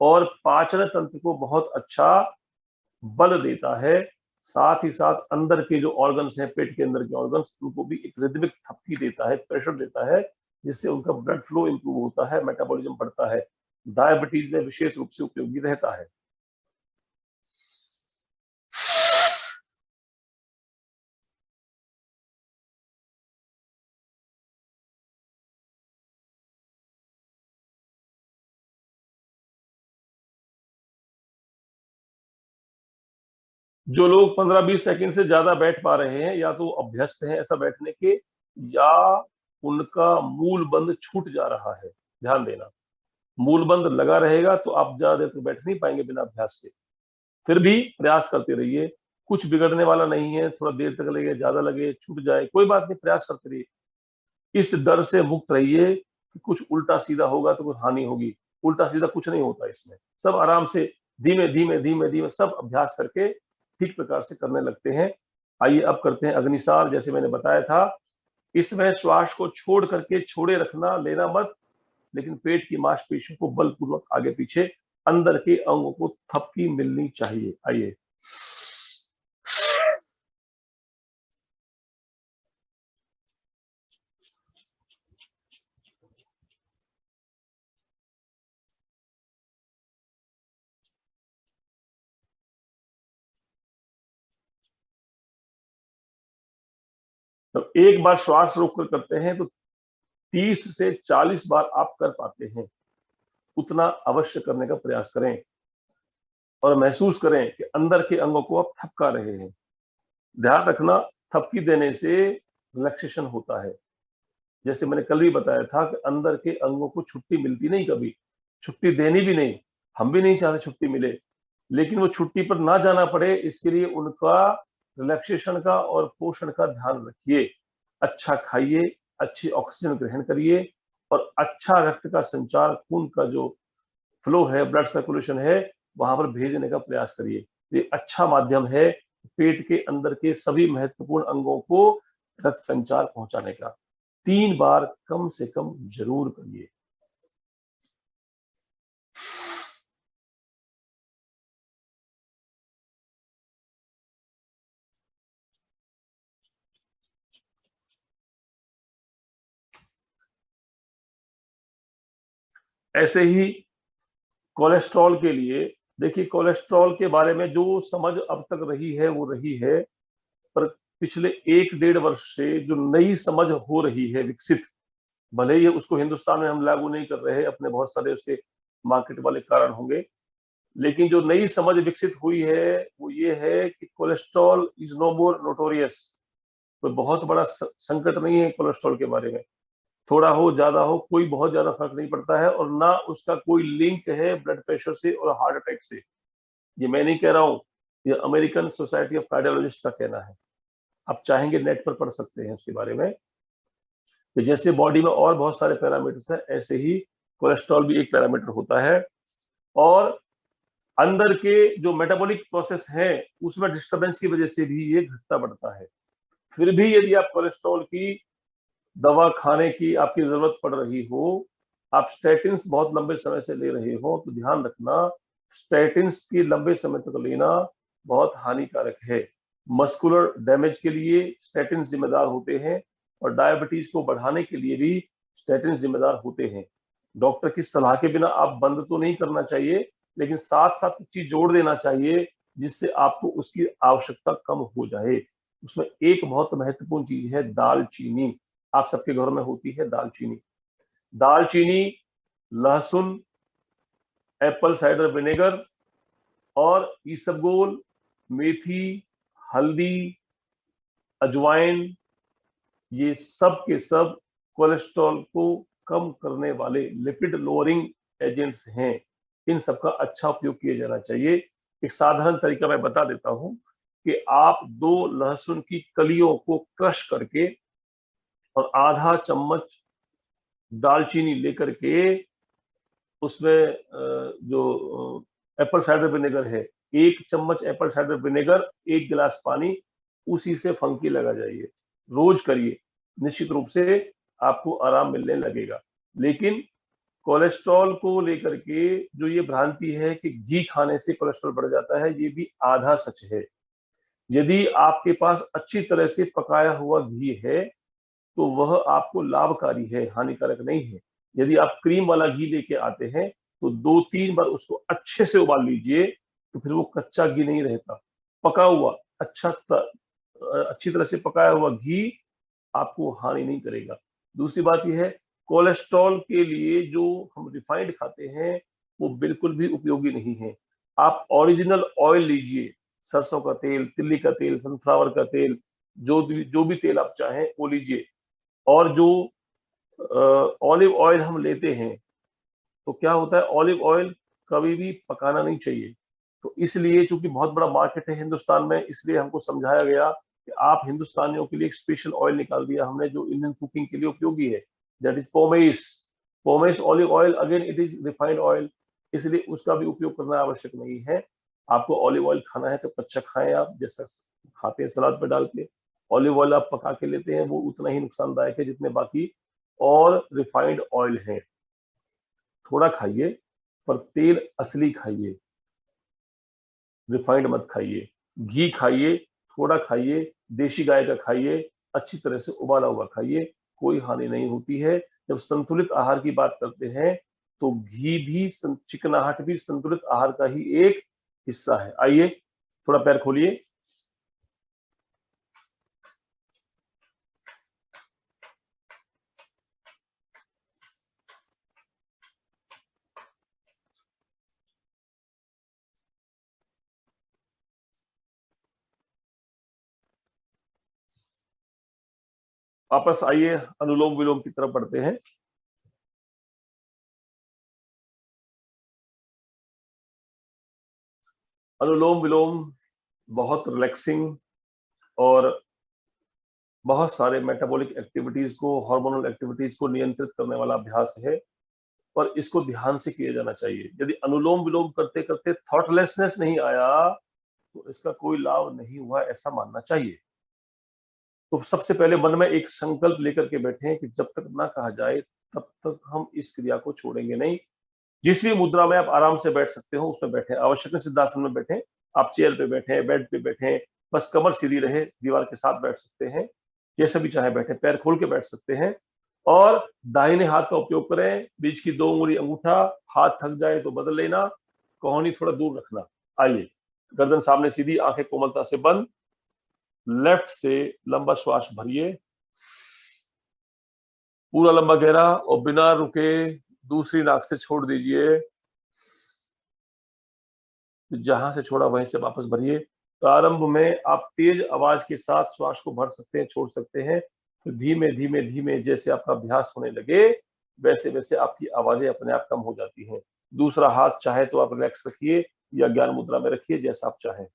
और पाचन तंत्र को बहुत अच्छा बल देता है। साथ ही साथ अंदर के जो ऑर्गन्स हैं, पेट के अंदर के ऑर्गन्स, उनको भी एक रिदमिक थपकी देता है, प्रेशर देता है, जिससे उनका ब्लड फ्लो इंप्रूव होता है, मेटाबॉलिज्म बढ़ता है। डायबिटीज में विशेष रूप से उपयोगी रहता है। जो लोग 15-20 सेकंड से ज्यादा बैठ पा रहे हैं, या तो अभ्यस्त हैं ऐसा बैठने के, या उनका मूल बंद छूट जा रहा है। ध्यान देना, मूल बंद लगा रहेगा तो आप ज्यादा देर तक बैठ नहीं पाएंगे बिना अभ्यास से। फिर भी प्रयास करते रहिए, कुछ बिगड़ने वाला नहीं है। थोड़ा देर तक लगे, ज्यादा लगे, छूट जाए, कोई बात नहीं, प्रयास करते रहिए। इस डर से मुक्त रहिए कि कुछ उल्टा सीधा होगा तो कुछ हानि होगी। उल्टा सीधा कुछ नहीं होता इसमें। सब आराम से धीमे धीमे धीमे धीमे सब अभ्यास करके ठीक प्रकार से करने लगते हैं। आइए अब करते हैं अग्निसार। जैसे मैंने बताया था, इसमें श्वास को छोड़ करके छोड़े रखना, लेना मत, लेकिन पेट की मांसपेशियों को बलपूर्वक आगे पीछे, अंदर के अंगों को थपकी मिलनी चाहिए। आइए। तो एक बार श्वास रोक कर करते हैं तो 30 से 40 बार आप कर पाते हैं। उतना अवश्य करने का प्रयास करें और महसूस करें कि अंदर के अंगों को आप थपका रहे हैं। ध्यान रखना, थपकी देने से रिलैक्सेशन होता है। जैसे मैंने कल भी बताया था कि अंदर के अंगों को छुट्टी मिलती नहीं, कभी छुट्टी देनी भी नहीं। हम भी नहीं चाहते छुट्टी मिले, लेकिन वो छुट्टी पर ना जाना पड़े, इसके लिए उनका रिलैक्सेशन का और पोषण का ध्यान रखिए। अच्छा खाइए, अच्छी ऑक्सीजन ग्रहण करिए और अच्छा रक्त का संचार, खून का जो फ्लो है, ब्लड सर्कुलेशन है, वहां पर भेजने का प्रयास करिए। ये अच्छा माध्यम है पेट के अंदर के सभी महत्वपूर्ण अंगों को रक्त संचार पहुंचाने का। 3 बार कम से कम जरूर करिए। ऐसे ही कोलेस्ट्रॉल के लिए, देखिए कोलेस्ट्रॉल के बारे में जो समझ अब तक रही है वो रही है, पर पिछले 1-1.5 वर्ष से जो नई समझ हो रही है विकसित, भले ही उसको हिंदुस्तान में हम लागू नहीं कर रहे हैं, अपने बहुत सारे उसके मार्केट वाले कारण होंगे, लेकिन जो नई समझ विकसित हुई है वो ये है कि cholesterol is no more notorious. कोई बहुत बड़ा संकट नहीं है कोलेस्ट्रॉल के बारे में। थोड़ा हो ज्यादा हो कोई बहुत ज्यादा फर्क नहीं पड़ता है, और ना उसका कोई लिंक है ब्लड प्रेशर से और हार्ट अटैक से। ये मैं नहीं कह रहा हूँ, ये अमेरिकन सोसाइटी ऑफ कार्डियोलॉजिस्ट का कहना है। आप चाहेंगे नेट पर पढ़ सकते हैं उसके बारे में। तो जैसे बॉडी में और बहुत सारे पैरामीटर्स हैं, ऐसे ही कोलेस्ट्रॉल भी एक पैरामीटर होता है। और अंदर के जो मेटाबॉलिक प्रोसेस है उसमें डिस्टरबेंस की वजह से भी ये घटता बढ़ता है। फिर भी यदि आप कोलेस्ट्रॉल की दवा खाने की आपकी जरूरत पड़ रही हो, आप स्टेटिन्स बहुत लंबे समय से ले रहे हो, तो ध्यान रखना स्टेटिन्स की लंबे समय तक लेना बहुत हानिकारक है। मस्कुलर डैमेज के लिए स्टेटिन्स जिम्मेदार होते हैं और डायबिटीज को बढ़ाने के लिए भी स्टेटिन्स जिम्मेदार होते हैं। डॉक्टर की सलाह के बिना आप बंद तो नहीं करना चाहिए, लेकिन साथ साथ कुछ चीज जोड़ देना चाहिए जिससे आपको उसकी आवश्यकता कम हो जाए। उसमें एक बहुत महत्वपूर्ण चीज है दालचीनी। आप सबके घरों में होती है दालचीनी। दालचीनी, लहसुन, एप्पल साइडर विनेगर और इसबगोल, मेथी, हल्दी, अजवाइन, ये सब के सब कोलेस्ट्रॉल को कम करने वाले लिपिड लोअरिंग एजेंट्स हैं। इन सब का अच्छा उपयोग किया जाना चाहिए। एक साधारण तरीका मैं बता देता हूं कि आप 2 लहसुन की कलियों को क्रश करके और आधा चम्मच दालचीनी लेकर के उसमें जो एप्पल साइडर विनेगर है, 1 चम्मच एप्पल साइडर विनेगर, 1 गिलास पानी, उसी से फंकी लगा जाइए। रोज करिए, निश्चित रूप से आपको आराम मिलने लगेगा। लेकिन कोलेस्ट्रॉल को लेकर के जो ये भ्रांति है कि घी खाने से कोलेस्ट्रॉल बढ़ जाता है, ये भी आधा सच है। यदि आपके पास अच्छी तरह से पकाया हुआ घी है तो वह आपको लाभकारी है, हानिकारक नहीं है। यदि आप क्रीम वाला घी लेके आते हैं तो 2-3 बार उसको अच्छे से उबाल लीजिए, तो फिर वो कच्चा घी नहीं रहता। पका हुआ अच्छी तरह से पकाया हुआ घी आपको हानि नहीं करेगा। दूसरी बात यह है, कोलेस्ट्रॉल के लिए जो हम रिफाइंड खाते हैं वो बिल्कुल भी उपयोगी नहीं है। आप ओरिजिनल ऑयल लीजिए, सरसों का तेल, तिल्ली का तेल, सनफ्लावर का तेल, जो भी तेल आप चाहें वो लीजिए। और जो ऑलिव ऑयल हम लेते हैं, तो क्या होता है, ऑलिव ऑयल कभी भी पकाना नहीं चाहिए। तो इसलिए चूंकि बहुत बड़ा मार्केट है हिंदुस्तान में, इसलिए हमको समझाया गया कि आप हिंदुस्तानियों के लिए एक स्पेशल ऑयल निकाल दिया हमने जो इंडियन कुकिंग के लिए उपयोगी है, that is pomace. Pomace olive oil, again it is refined oil, इसलिए उसका भी उपयोग करना आवश्यक नहीं है। आपको ऑलिव ऑयल खाना है तो कच्चा खाएं, आप जैसा खाते हैं सलाद पे डाल के। ऑलिव ऑयल आप पका के लेते हैं वो उतना ही नुकसानदायक है जितने बाकी और रिफाइंड ऑयल है। थोड़ा खाइए पर तेल असली खाइए, रिफाइंड मत खाइए। घी खाइए, थोड़ा खाइए, देशी गाय का खाइए, अच्छी तरह से उबाला हुआ खाइए, कोई हानि नहीं होती है। जब संतुलित आहार की बात करते हैं तो घी भी, चिकनाहट भी संतुलित आहार का ही एक हिस्सा है। आइए थोड़ा पैर खोलिए। वापस आइए, अनुलोम विलोम की तरफ बढ़ते हैं। अनुलोम विलोम बहुत रिलैक्सिंग और बहुत सारे मेटाबॉलिक एक्टिविटीज को, हार्मोनल एक्टिविटीज को नियंत्रित करने वाला अभ्यास है, और इसको ध्यान से किया जाना चाहिए। यदि अनुलोम विलोम करते करते थॉटलेसनेस नहीं आया तो इसका कोई लाभ नहीं हुआ, ऐसा मानना चाहिए। तो सबसे पहले मन में एक संकल्प लेकर के बैठे कि जब तक ना कहा जाए तब तक हम इस क्रिया को छोड़ेंगे नहीं। जिस भी मुद्रा में आप आराम से बैठ सकते हो उसमें बैठे, आवश्यक नहीं सिद्धासन में बैठे, आप चेयर पे बैठे, बेड पे बैठे, बस कमर सीधी रहे, दीवार के साथ बैठ सकते हैं, जैसे भी चाहे बैठे, पैर खोल के बैठ सकते हैं, और दाहिने हाथ का उपयोग करें। बीच की 2 उंगली अंगूठा, हाथ थक जाए तो बदल लेना, कोहनी थोड़ा दूर रखना। आइए, गर्दन सामने सीधी, आंखें कोमलता से बंद, लेफ्ट से लंबा श्वास भरिए, पूरा लंबा गहरा, और बिना रुके दूसरी नाक से छोड़ दीजिए। जहां से छोड़ा वहीं से वापस भरिए। प्रारंभ में आप तेज आवाज के साथ श्वास को भर सकते हैं, छोड़ सकते हैं, तो धीमे धीमे धीमे जैसे आपका अभ्यास होने लगे वैसे वैसे आपकी आवाजें अपने आप कम हो जाती हैं। दूसरा हाथ चाहे तो आप रिलैक्स रखिए या ज्ञान मुद्रा में रखिए, जैसा आप चाहें।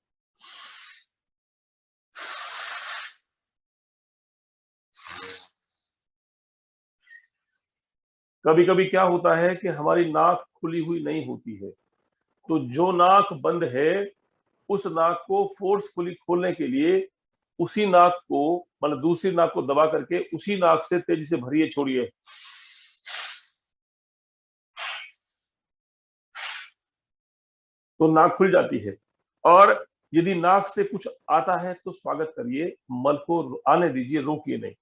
कभी कभी क्या होता है कि हमारी नाक खुली हुई नहीं होती है, तो जो नाक बंद है उस नाक को फोर्सफुली खोलने के लिए उसी नाक को, मतलब दूसरी नाक को दबा करके उसी नाक से तेजी से भरिए, छोड़िए। तो नाक खुल जाती है। और यदि नाक से कुछ आता है तो स्वागत करिए, मल को आने दीजिए, रोकिए नहीं।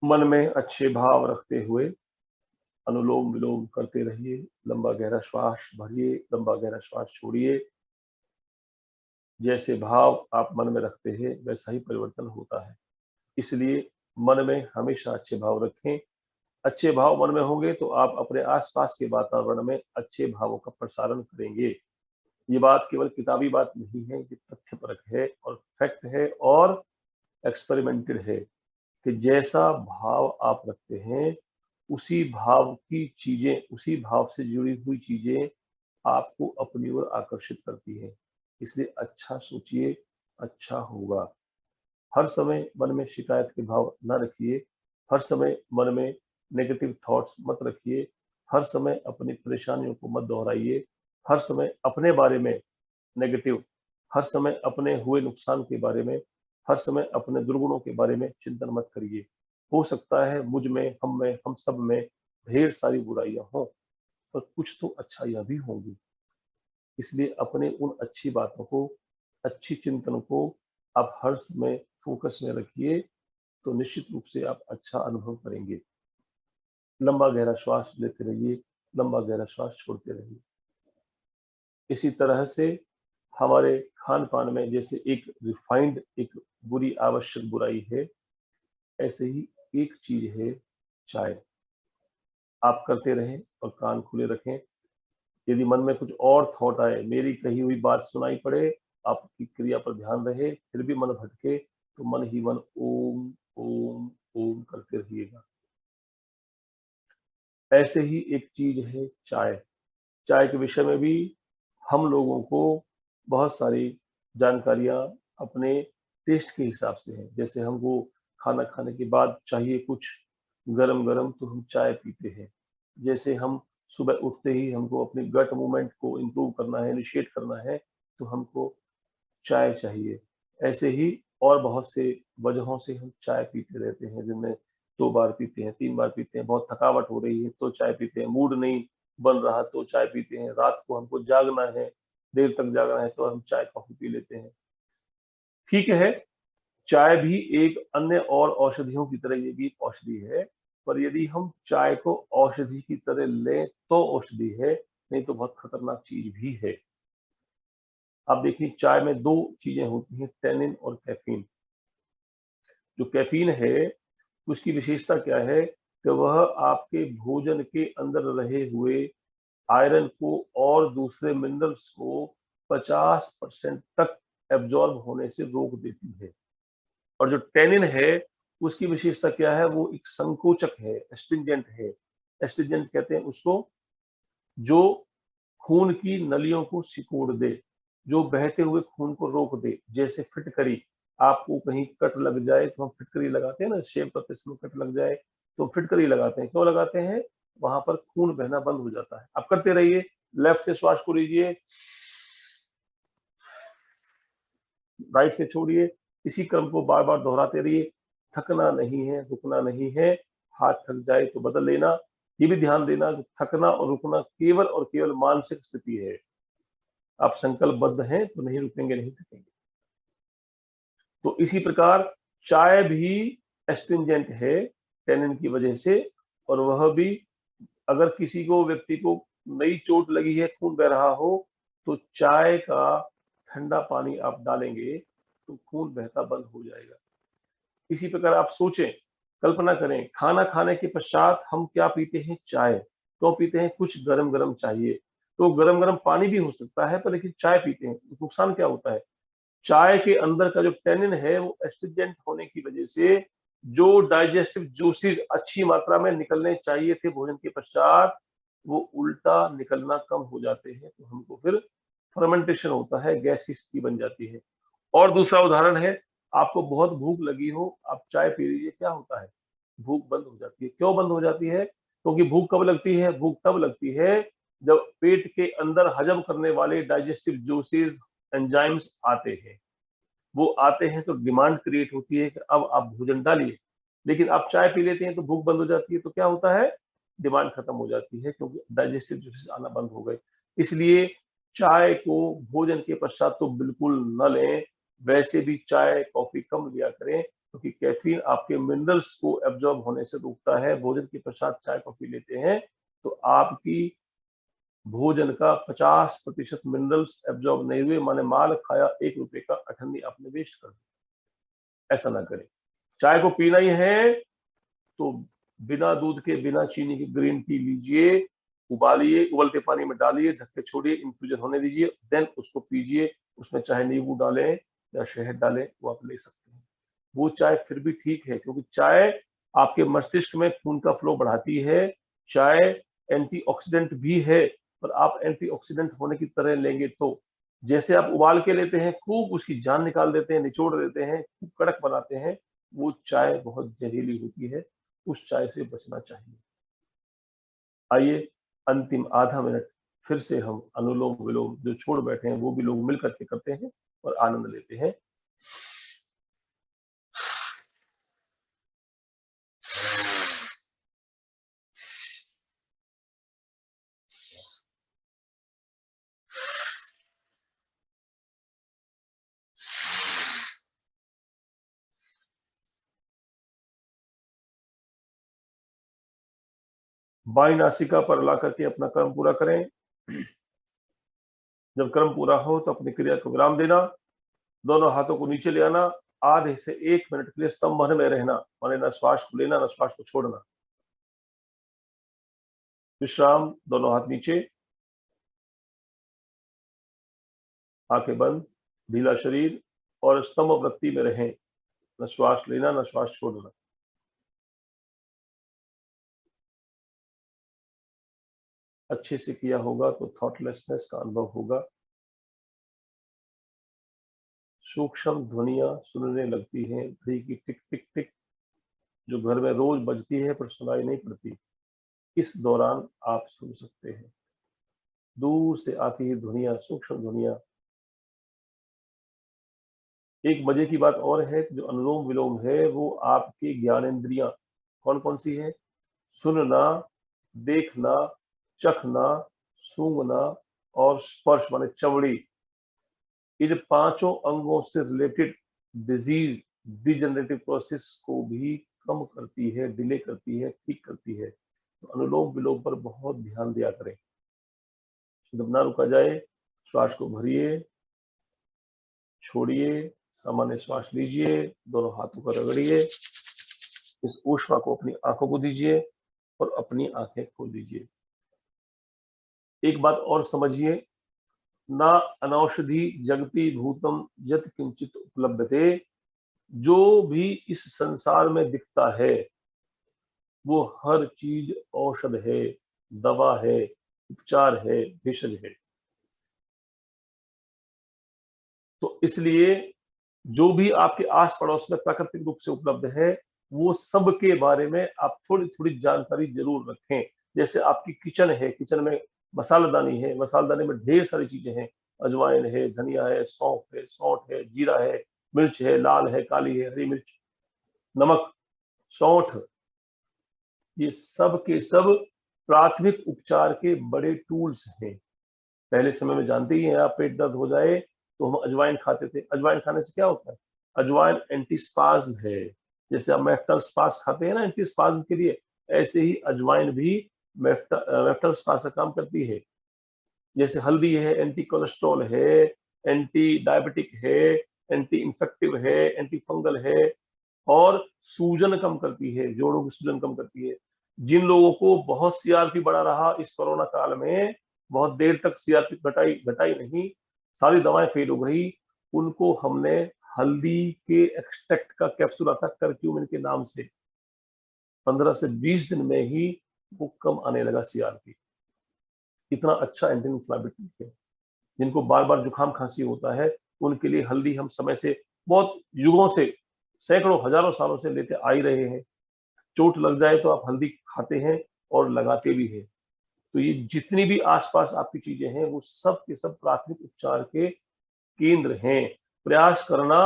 मन में अच्छे भाव रखते हुए अनुलोम विलोम करते रहिए। लंबा गहरा श्वास भरिए, लंबा गहरा श्वास छोड़िए। जैसे भाव आप मन में रखते हैं वैसा ही परिवर्तन होता है। इसलिए मन में हमेशा अच्छे भाव रखें। अच्छे भाव मन में होंगे तो आप अपने आसपास के वातावरण में अच्छे भावों का प्रसारण करेंगे। ये बात केवल किताबी बात नहीं है, ये तथ्यपरक है और फैक्ट है और एक्सपेरिमेंटेड है कि जैसा भाव आप रखते हैं उसी भाव की चीजें, उसी भाव से जुड़ी हुई चीजें आपको अपनी ओर आकर्षित करती हैं। इसलिए अच्छा सोचिए, अच्छा होगा। हर समय मन में शिकायत के भाव न रखिए, हर समय मन में नेगेटिव थॉट्स मत रखिए, हर समय अपनी परेशानियों को मत दोहराइए, हर समय अपने बारे में नेगेटिव, हर समय अपने हुए नुकसान के बारे में, हर समय अपने दुर्गुणों के बारे में चिंतन मत करिए। हो सकता है मुझ में, हम सब में ढेर सारी बुराइयां हों, पर कुछ तो अच्छाइयां भी होंगी। इसलिए अपने उन अच्छी बातों को, अच्छी चिंतन को आप हर समय फोकस में रखिए, तो निश्चित रूप से आप अच्छा अनुभव करेंगे। लंबा गहरा श्वास लेते रहिए, लंबा गहरा श्वास छोड़ते रहिए। इसी तरह से हमारे खान पान में जैसे एक रिफाइंड एक बुरी आवश्यक बुराई है, ऐसे ही एक चीज है चाय। आप करते रहें और कान खुले रखें। यदि मन में कुछ और थॉट आए, मेरी कही हुई बात सुनाई पड़े, आपकी क्रिया पर ध्यान रहे, फिर भी मन भटके, तो मन ही मन ओम ओम ओम करते रहिएगा। ऐसे ही एक चीज है चाय। चाय के विषय में भी हम लोगों को बहुत सारी जानकारियां अपने टेस्ट के हिसाब से है। जैसे हमको खाना खाने के बाद चाहिए कुछ गरम गरम, तो हम चाय पीते हैं। जैसे हम सुबह उठते ही हमको अपनी गट मूवमेंट को इम्प्रूव करना है, इनिशिएट करना है, तो हमको चाय चाहिए। ऐसे ही और बहुत से वजहों से हम चाय पीते रहते हैं, जिनमें 2 बार पीते हैं, 3 बार पीते हैं, बहुत थकावट हो रही है तो चाय पीते हैं, मूड नहीं बन रहा तो चाय पीते हैं, रात को हमको जागना है, देर तक जागना है, तो हम चाय कॉफी पी लेते हैं। ठीक है, चाय भी एक अन्य और औषधियों की तरह ये भी औषधि है, पर यदि हम चाय को औषधि की तरह लें तो औषधि है, नहीं तो बहुत खतरनाक चीज भी है। आप देखिए, चाय में 2 चीजें होती हैं, टेनिन और कैफीन। जो कैफीन है उसकी विशेषता क्या है कि वह आपके भोजन के अंदर रहे हुए आयरन को और दूसरे मिनरल्स को 50% तक एब्जॉर्ब होने से रोक देती है। और जो टेनिन है उसकी विशेषता क्या है, वो एक संकोचक है, एस्ट्रिंजेंट है। एस्ट्रिंजेंट कहते हैं उसको जो खून की नलियों को सिकोड़ दे, जो बहते हुए खून को रोक दे। जैसे फिटकरी, आपको कहीं कट लग जाए तो हम फिटकरी लगाते हैं ना, शेव करते समय कट लग जाए तो फिटकरी लगाते हैं। क्यों लगाते हैं? वहां पर खून बहना बंद हो जाता है। आप करते रहिए, लेफ्ट से श्वास को लीजिए, राइट से छोड़िए, इसी क्रम को बार बार दोहराते रहिए। थकना नहीं है, रुकना नहीं है। हाथ थक जाए तो बदल लेना। ये भी ध्यान देना कि थकना और रुकना केवल और केवल मानसिक स्थिति है। आप संकल्पबद्ध हैं तो नहीं रुकेंगे, नहीं थकेंगे। तो इसी प्रकार चाय भी एस्ट्रिंजेंट है टेनिन की वजह से। और वह भी, अगर किसी को, व्यक्ति को नई चोट लगी है, खून बह रहा हो, तो चाय का ठंडा पानी आप डालेंगे तो खून बहता बंद हो जाएगा। इसी प्रकार आप सोचें, कल्पना करें, खाना खाने के पश्चात हम क्या पीते हैं? चाय। तो पीते हैं कुछ गरम गरम चाहिए, तो गरम गरम पानी भी हो सकता है, पर लेकिन चाय पीते हैं। नुकसान क्या होता है? चाय के अंदर का जो टेनिन है वो एस्ट्रिजेंट होने की वजह से जो डाइजेस्टिव जूसेस अच्छी मात्रा में निकलने चाहिए थे भोजन के पश्चात, वो उल्टा निकलना कम हो जाते हैं। तो हमको फिर फर्मेंटेशन होता है, गैस की स्थिति बन जाती है। और दूसरा उदाहरण है, आपको बहुत भूख लगी हो, आप चाय पी लीजिए, क्या होता है? भूख बंद हो जाती है। क्यों बंद हो जाती है? क्योंकि भूख कब लगती है? भूख तब लगती है जब पेट के अंदर हजम करने वाले डाइजेस्टिव जूसेस, एंजाइम्स आते हैं। वो आते हैं तो डिमांड क्रिएट होती है कि अब आप भोजन डालिए। लेकिन आप चाय पी लेते हैं तो भूख बंद हो जाती है, तो क्या होता है? डिमांड खत्म हो जाती है, क्योंकि डाइजेस्टिव जूसेस आना बंद हो गए। इसलिए चाय को भोजन के पश्चात तो बिल्कुल न लें। वैसे भी चाय कॉफी कम लिया करें, क्योंकि कैफीन आपके मिनरल्स को एब्जॉर्ब होने से रोकता है। भोजन के पश्चात चाय कॉफी लेते हैं तो आपकी भोजन का 50% मिनरल्स एब्जॉर्ब नहीं हुए, माने माल खाया 1 रुपए का, अठन्नी आपने वेस्ट कर दी। ऐसा ना करें। चाय को पीना ही है तो बिना दूध के, बिना चीनी के ग्रीन टी लीजिए, उबालिए, उबलते पानी में डालिए, ढक के छोड़िए, इन्फ्यूजन होने दीजिए, देन उसको पीजिए। उसमें चाहे नींबू डालें या शहद डालें, वो आप ले सकते हैं। वो चाय फिर भी ठीक है, क्योंकि चाय आपके मस्तिष्क में खून का फ्लो बढ़ाती है। चाय एंटीऑक्सीडेंट भी है, पर आप एंटीऑक्सीडेंट होने की तरह लेंगे तो, जैसे आप उबाल के लेते हैं, खूब उसकी जान निकाल देते हैं, निचोड़ देते हैं, खूब कड़क बनाते हैं, वो चाय बहुत जहरीली होती है। उस चाय से बचना चाहिए। आइए, अंतिम आधा मिनट फिर से हम अनुलोम विलोम जो छोड़ बैठे हैं वो भी लोग मिल करके करते हैं और आनंद लेते हैं। बाई नासिका पर ला करके अपना कर्म पूरा करें। जब कर्म पूरा हो तो अपनी क्रिया को विराम देना, दोनों हाथों को नीचे ले आना, आधे से 1 मिनट के लिए स्तंभन में रहना, माने ना श्वास को लेना ना श्वास को छोड़ना। विश्राम, दोनों हाथ नीचे, आंखें बंद, ढीला शरीर, और स्तंभ वृत्ति में रहें, न श्वास लेना न श्वास छोड़ना। अच्छे से किया होगा तो थॉटलेसनेस का अनुभव होगा। सूक्ष्म ध्वनियां सुनने लगती हैं, घड़ी की टिक टिक टिक, जो घर में रोज बजती है पर सुनाई नहीं पड़ती। इस दौरान आप सुन सकते हैं दूर से आती है ध्वनियां, सूक्ष्म ध्वनियां। एक मजे की बात और है कि जो अनुलोम विलोम है वो आपकी ज्ञानेंद्रियां कौन कौन सी है? सुनना, देखना, चखना, सूंघना और स्पर्श माने चमड़ी, इन पांचों अंगों से रिलेटेड डिजीज, डिजेनरेटिव प्रोसेस को भी कम करती है, डिले करती है, ठीक करती है। तो अनुलोम विलोम पर बहुत ध्यान दिया करें। जब ना रुका जाए, श्वास को भरिए, छोड़िए, सामान्य श्वास लीजिए, दोनों हाथों को रगड़िए, इस ऊष्मा को अपनी आंखों को दीजिए और अपनी आंखें खोल दीजिए। एक बात और समझिए, ना अनौषधि जगति भूतम यत किंचित उपलब्धते। जो भी इस संसार में दिखता है वो हर चीज औषध है, दवा है, उपचार है, भेषज है। तो इसलिए जो भी आपके आस पड़ोस में प्राकृतिक रूप से उपलब्ध है वो सब के बारे में आप थोड़ी थोड़ी जानकारी जरूर रखें। जैसे आपकी किचन है, किचन में मसालादानी है, मसालादानी में ढेर सारी चीजें हैं, अजवाइन है, धनिया है, सौंफ है, सौंठ है, जीरा है, मिर्च है, लाल है, काली है, हरी मिर्च, नमक, सौंठ, ये सब के सब प्राथमिक उपचार के बड़े टूल्स हैं। पहले समय में जानते ही हैं आप, पेट दर्द हो जाए तो हम अजवाइन खाते थे। अजवाइन खाने से क्या होता है? अजवाइन एंटीस्पाज्म है। जैसे आप मेफ्टल स्पास खाते हैं ना एंटीस्पाज्म के लिए, ऐसे ही अजवाइन भी मेफ्टल स्पास का काम करती है। जैसे हल्दी है, एंटी कोलेस्ट्रॉल है, एंटी डायबिटिक है, एंटी इंफेक्टिव है, एंटी फंगल है, और सूजन कम करती है, जोड़ों की सूजन कम करती है। जिन लोगों को बहुत सीआरपी बढ़ा रहा इस कोरोना काल में, बहुत देर तक सीआरपी घटाई घटाई नहीं, सारी दवाएं फेल हो गई, उनको हमने हल्दी के एक्सट्रैक्ट का कैप्सूल आता करक्यूमिन के नाम से, 15 से 20 दिन में ही वो कम आने लगा सीआरपी। इतना अच्छा एंटी इन्फ्लेमेटरी है। जिनको बार बार जुकाम खांसी होता है उनके लिए हल्दी हम समय से, बहुत युगों से, सैकड़ों हजारों सालों से लेते आ ही रहे हैं। चोट लग जाए तो आप हल्दी खाते हैं और लगाते भी हैं। तो ये जितनी भी आसपास आपकी चीजें हैं वो सब के सब प्राथमिक उपचार के केंद्र हैं। प्रयास करना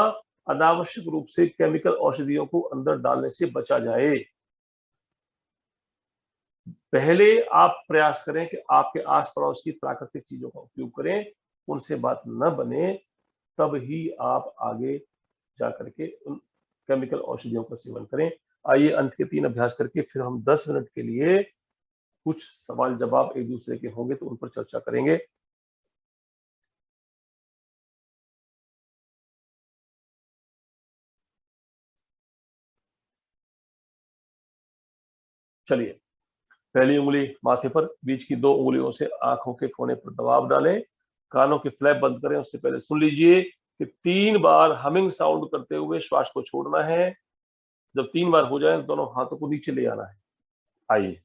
अनावश्यक रूप से केमिकल औषधियों को अंदर डालने से बचा जाए। पहले आप प्रयास करें कि आपके आस पड़ोस की प्राकृतिक चीजों का उपयोग करें, उनसे बात न बने तब ही आप आगे जा करके उन केमिकल औषधियों का सेवन करें। आइए अंत के 3 अभ्यास करके फिर हम 10 मिनट के लिए कुछ सवाल जवाब एक दूसरे के होंगे तो उन पर चर्चा करेंगे। चलिए, पहली उंगली माथे पर, बीच की 2 उंगलियों से आंखों के कोने पर दबाव डालें, कानों के फ्लैप बंद करें। उससे पहले सुन लीजिए कि 3 बार हमिंग साउंड करते हुए श्वास को छोड़ना है। जब 3 बार हो जाए दोनों हाथों को नीचे ले आना है। आइए।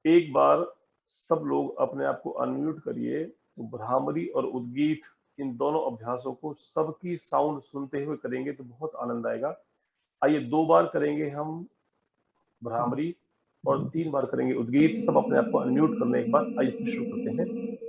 एक बार सब लोग अपने आप को अनम्यूट करिए, तो भ्रामरी और उद्गीत इन दोनों अभ्यासों को सबकी साउंड सुनते हुए करेंगे तो बहुत आनंद आएगा। आइए 2 बार करेंगे हम भ्रामरी और 3 बार करेंगे उद्गीत। सब अपने आप को अनम्यूट करने एक बार। आइए फिर शुरू करते हैं।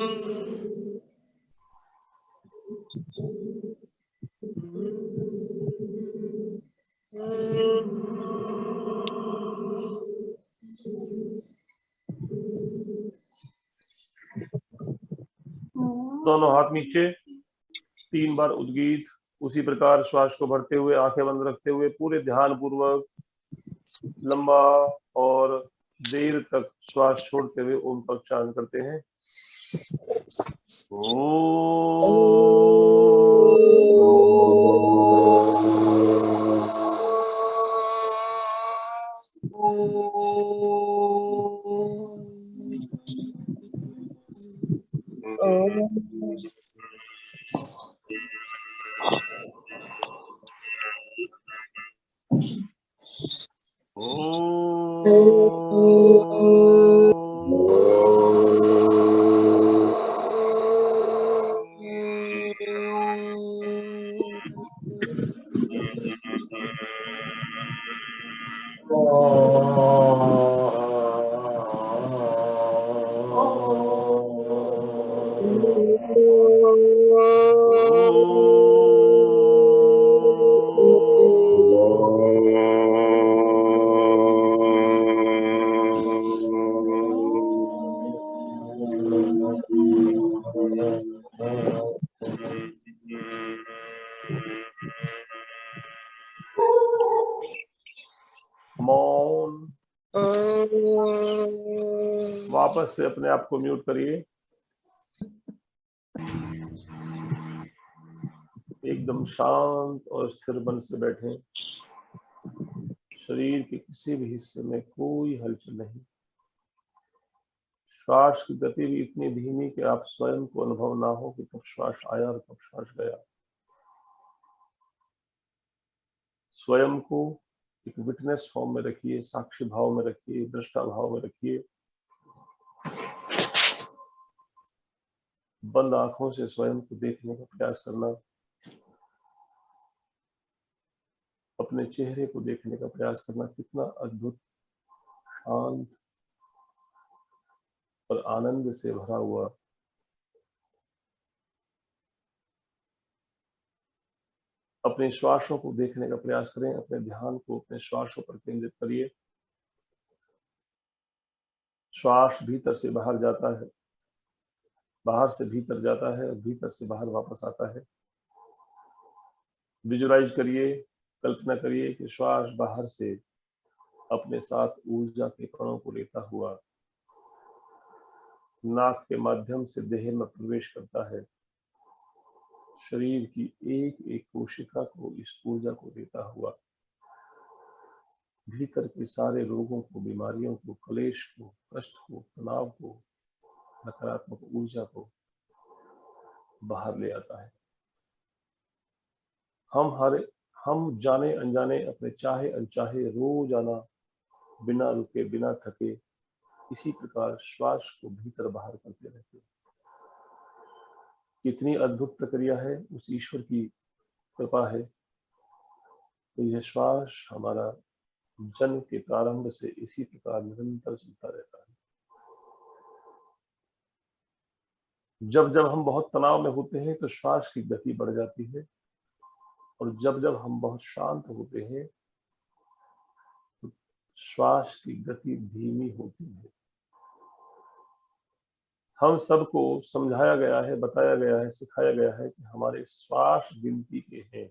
दोनों हाथ नीचे, 3 बार उद्गीत। उसी प्रकार श्वास को भरते हुए आंखें बंद रखते हुए पूरे ध्यान पूर्वक लंबा और देर तक श्वास छोड़ते हुए ओम का उच्चारण करते हैं। मौन। वापस से अपने आप को म्यूट करिए। एकदम शांत और स्थिर मन से बैठें। शरीर के किसी भी हिस्से में कोई हलचल नहीं। श्वास की गति भी इतनी धीमी कि आप स्वयं को अनुभव ना हो कि कब श्वास आया और कब श्वास गया। स्वयं को एक विटनेस फॉर्म में रखिए, साक्षी भाव में रखिए, दृष्टा भाव में रखिए। बंद आंखों से स्वयं को देखने का प्रयास करना, अपने चेहरे को देखने का प्रयास करना। कितना अद्भुत, शांत और आनंद से भरा हुआ। अपने श्वासों को देखने का प्रयास करें। अपने ध्यान को अपने श्वासों पर केंद्रित करिए। श्वास भीतर से बाहर जाता है, बाहर से भीतर जाता है और भीतर से बाहर वापस आता है। विजुलाइज करिए, कल्पना करिए कि श्वास बाहर से अपने साथ ऊर्जा के कणों को लेता हुआ नाक के माध्यम से देह में प्रवेश करता है। शरीर की एक एक कोशिका को इस ऊर्जा को देता हुआ भीतर के सारे रोगों को, बीमारियों को, क्लेश को, कष्ट को, तनाव को, नकारात्मक ऊर्जा को बाहर ले आता है। हम जाने अनजाने अपने चाहे अनचाहे रोजाना बिना रुके बिना थके इसी प्रकार श्वास को भीतर बाहर करते रहते हैं। कितनी अद्भुत प्रक्रिया है, उस ईश्वर की कृपा है। तो यह श्वास हमारा जन्म के प्रारंभ से इसी प्रकार निरंतर चलता रहता है। जब जब हम बहुत तनाव में होते हैं तो श्वास की गति बढ़ जाती है, और जब जब हम बहुत शांत होते हैं तो श्वास की गति धीमी होती है। हम सबको समझाया गया है, बताया गया है, सिखाया गया है कि हमारे श्वास गिनती के हैं,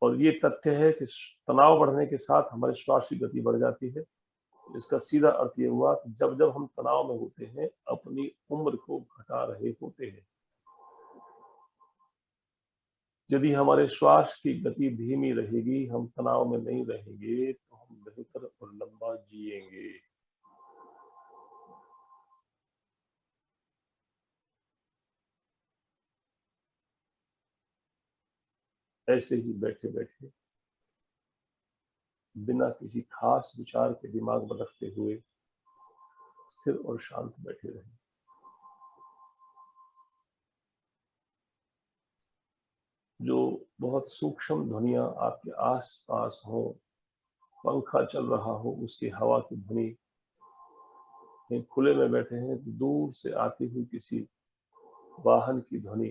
और ये तथ्य है कि तनाव बढ़ने के साथ हमारे श्वास की गति बढ़ जाती है। इसका सीधा अर्थ ये हुआ कि जब जब हम तनाव में होते हैं अपनी उम्र को घटा रहे होते हैं। यदि हमारे श्वास की गति धीमी रहेगी, हम तनाव में नहीं रहेंगे, तो हम बेहतर और लंबा जिएंगे। ऐसे ही बैठे बैठे बिना किसी खास विचार के दिमाग में रखते हुए स्थिर और शांत बैठे रहें। जो बहुत सूक्ष्म ध्वनियां आपके आस पास हो, पंखा चल रहा हो उसकी हवा की ध्वनि, कहीं खुले में बैठे हैं तो दूर से आती हुई किसी वाहन की ध्वनि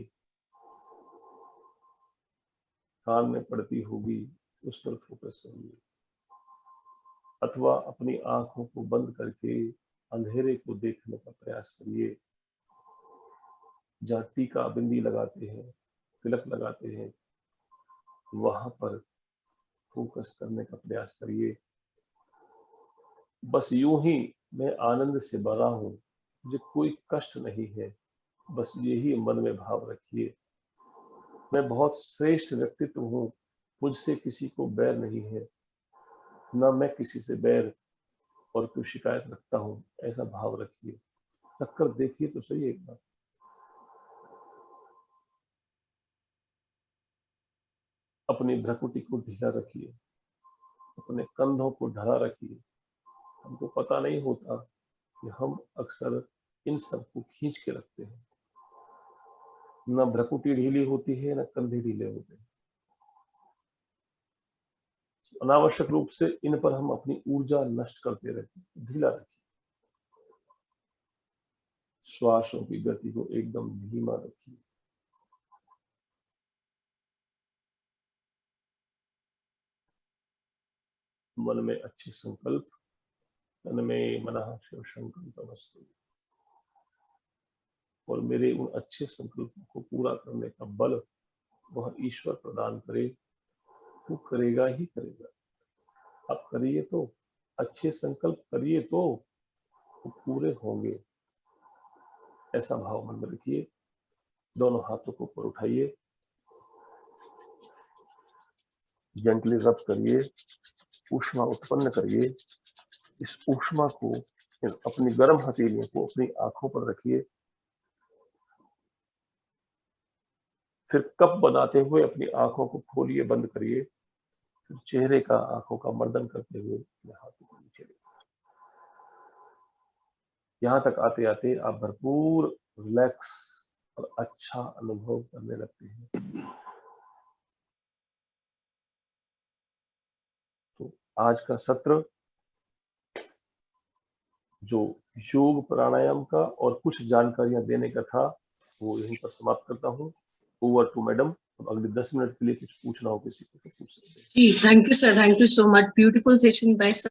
कान में पड़ती होगी, उस पर फोकस करिए, अथवा अपनी आंखों को बंद करके अंधेरे को देखने का प्रयास करिए। जहाँ टीका बिंदी लगाते हैं, तिलक लगाते हैं, वहां पर फोकस करने का प्रयास करिए। बस यूं ही मैं आनंद से भरा हूं, मुझे कोई कष्ट नहीं है, बस यही मन में भाव रखिए। मैं बहुत श्रेष्ठ व्यक्तित्व हूँ, मुझसे किसी को बैर नहीं है, न मैं किसी से बैर और कोई शिकायत रखता हूँ, ऐसा भाव रखिए। चक्कर देखिए तो सही एक बार। अपनी भ्रुकुटी को ढीला रखिए, अपने कंधों को ढला रखिए। हमको पता नहीं होता कि हम अक्सर इन सबको खींच के रखते हैं। न भ्रुकुटी ढीली होती है, न कंधे ढीले होते हैं। अनावश्यक रूप से इन पर हम अपनी ऊर्जा नष्ट करते रहते हैं। ढीला रखिए। श्वासों की गति को एकदम धीमा रखिए। मन में अच्छे संकल्प, तन में मनः शिव संकल्पमस्तु, और मेरे उन अच्छे संकल्पों को पूरा करने का बल वह ईश्वर प्रदान करे। वो करेगा ही करेगा। आप करिए तो, अच्छे संकल्प करिए तो वो पूरे होंगे। ऐसा भाव मन में रखिए। दोनों हाथों को ऊपर उठाइए, जेंटली रब करिए, ऊष्मा उत्पन्न करिए। इस ऊष्मा को, अपनी गर्म हथेलियों को अपनी आंखों पर रखिए। फिर कप बनाते हुए अपनी आंखों को खोलिए, बंद करिए। फिर चेहरे का, आंखों का मर्दन करते हुए अपने हाथों को नीचे रखिए। यहाँ तक आते आते आप भरपूर रिलैक्स और अच्छा अनुभव करने लगते हैं। तो आज का सत्र जो योग प्राणायाम का और कुछ जानकारियां देने का था, वो यहीं पर समाप्त करता हूँ। Over to madam. अगले 10 मिनट के लिए कुछ पूछना हो किसी को तो पूछ सकते हैं। जी, thank you sir, thank you so much. Beautiful session bye sir.